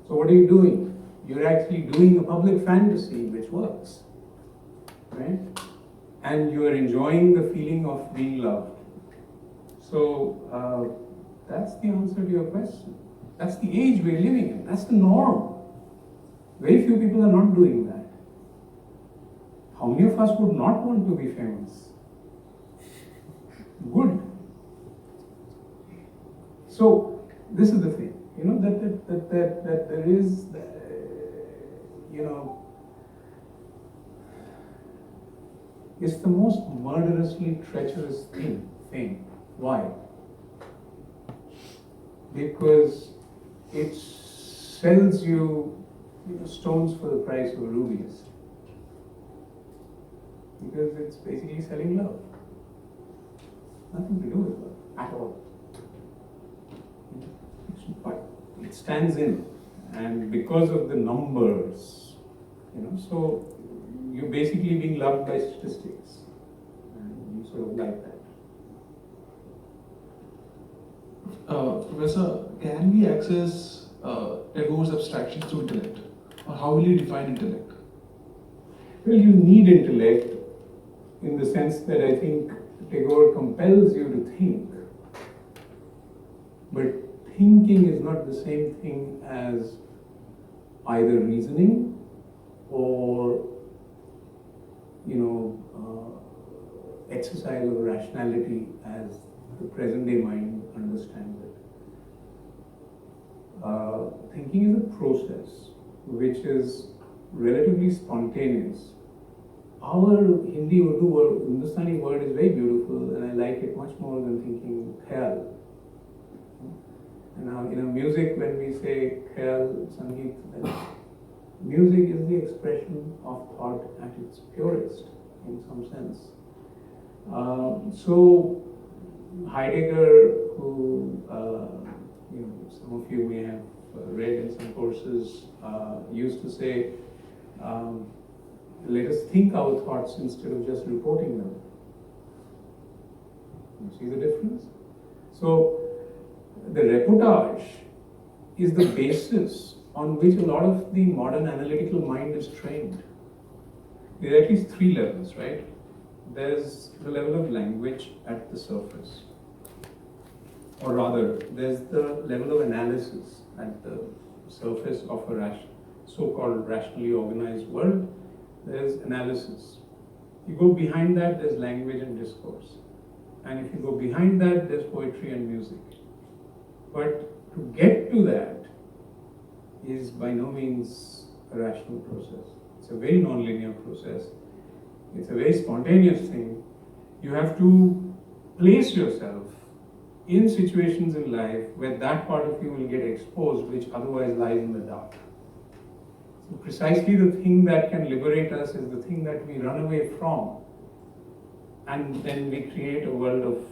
So what are you doing? You're actually doing a public fantasy which works, right? And you are enjoying the feeling of being loved. So that's the answer to your question. That's the age we're living in. That's the norm. Very few people are not doing that. How many of us would not want to be famous? Good. So this is the thing, that there is, It's the most murderously treacherous thing. Why? Because it sells you, stones for the price of rubies. Because it's basically selling love. Nothing to do with love at all. But it stands in, and because of the numbers, so you're basically being loved by statistics, and you sort of like that. Professor, can we access Tagore's abstractions through intellect? Or how will you define intellect? Well, you need intellect in the sense that I think Tagore compels you to think. But thinking is not the same thing as either reasoning or, exercise of rationality as the present day mind understands it. Thinking is a process which is relatively spontaneous. Our Hindi, Urdu word, Hindustani word is very beautiful, and I like it much more than thinking khayal. And now, music, when we say khayal, sangeet, then music is the expression of thought at its purest, in some sense. So Heidegger, who some of you may have read in some courses, used to say, let us think our thoughts instead of just reporting them. You see the difference? So the reportage is the basis on which a lot of the modern analytical mind is trained. There are at least three levels, right? There's the level of language at the surface. Or rather, there's the level of analysis at the surface of a so-called rationally organized world. There's analysis. You go behind that, there's language and discourse. And if you go behind that, there's poetry and music. But to get to that is by no means a rational process. It's a very non-linear process. It's a very spontaneous thing. You have to place yourself in situations in life where that part of you will get exposed, which otherwise lies in the dark. So precisely the thing that can liberate us is the thing that we run away from. And then we create a world of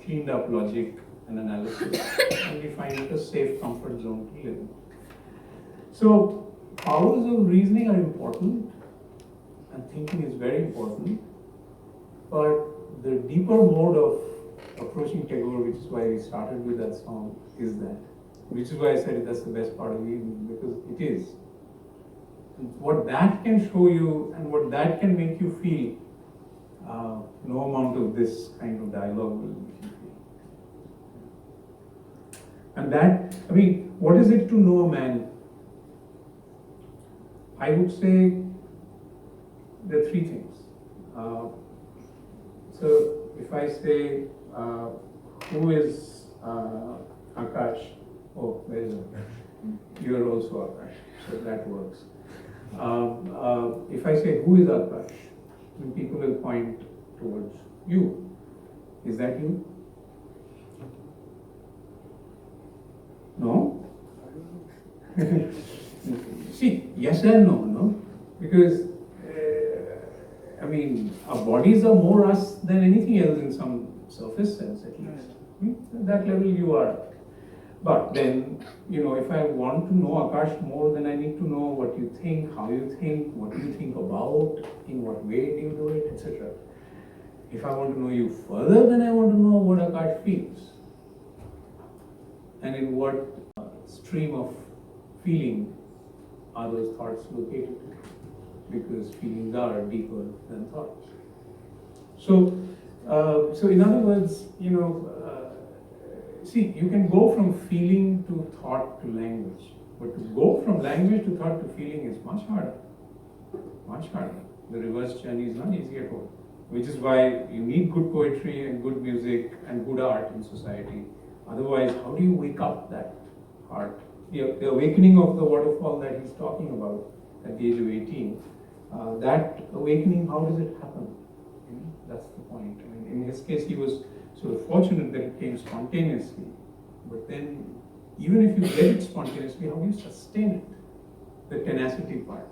cleaned up logic and analysis, and we find it a safe comfort zone to live in. So powers of reasoning are important, and thinking is very important, but the deeper mode of approaching Tagore, which is why we started with that song, is that. Which is why I said that's the best part of the evening, because it is. And what that can show you and what that can make you feel, no amount of this kind of dialogue will make you feel. And that, what is it to know a man? I would say there are three things. So if I say, who is Akash? Oh, where is Akash? You are also Akash, so that works. If I say, who is Akash? Then people will point towards you. Is that you? No? See, yes and no? Because, our bodies are more us than anything else in some surface sense at least. At that level you are. But then, if I want to know Akash more, then I need to know what you think, how you think, what you think about, in what way do you do it, etc. If I want to know you further, then I want to know what Akash feels. And in what stream of feeling are those thoughts located? Because feelings are deeper than thoughts. So in other words, see, you can go from feeling to thought to language, but to go from language to thought to feeling is much harder. Much harder. The reverse journey is not easy at all. Which is why you need good poetry and good music and good art in society. Otherwise, how do you wake up that heart? The awakening of the waterfall that he's talking about at the age of 18, that awakening, how does it happen? That's the point. I mean, in his case, he was sort of fortunate that it came spontaneously. But then, even if you get it spontaneously, how do you sustain it? The tenacity part.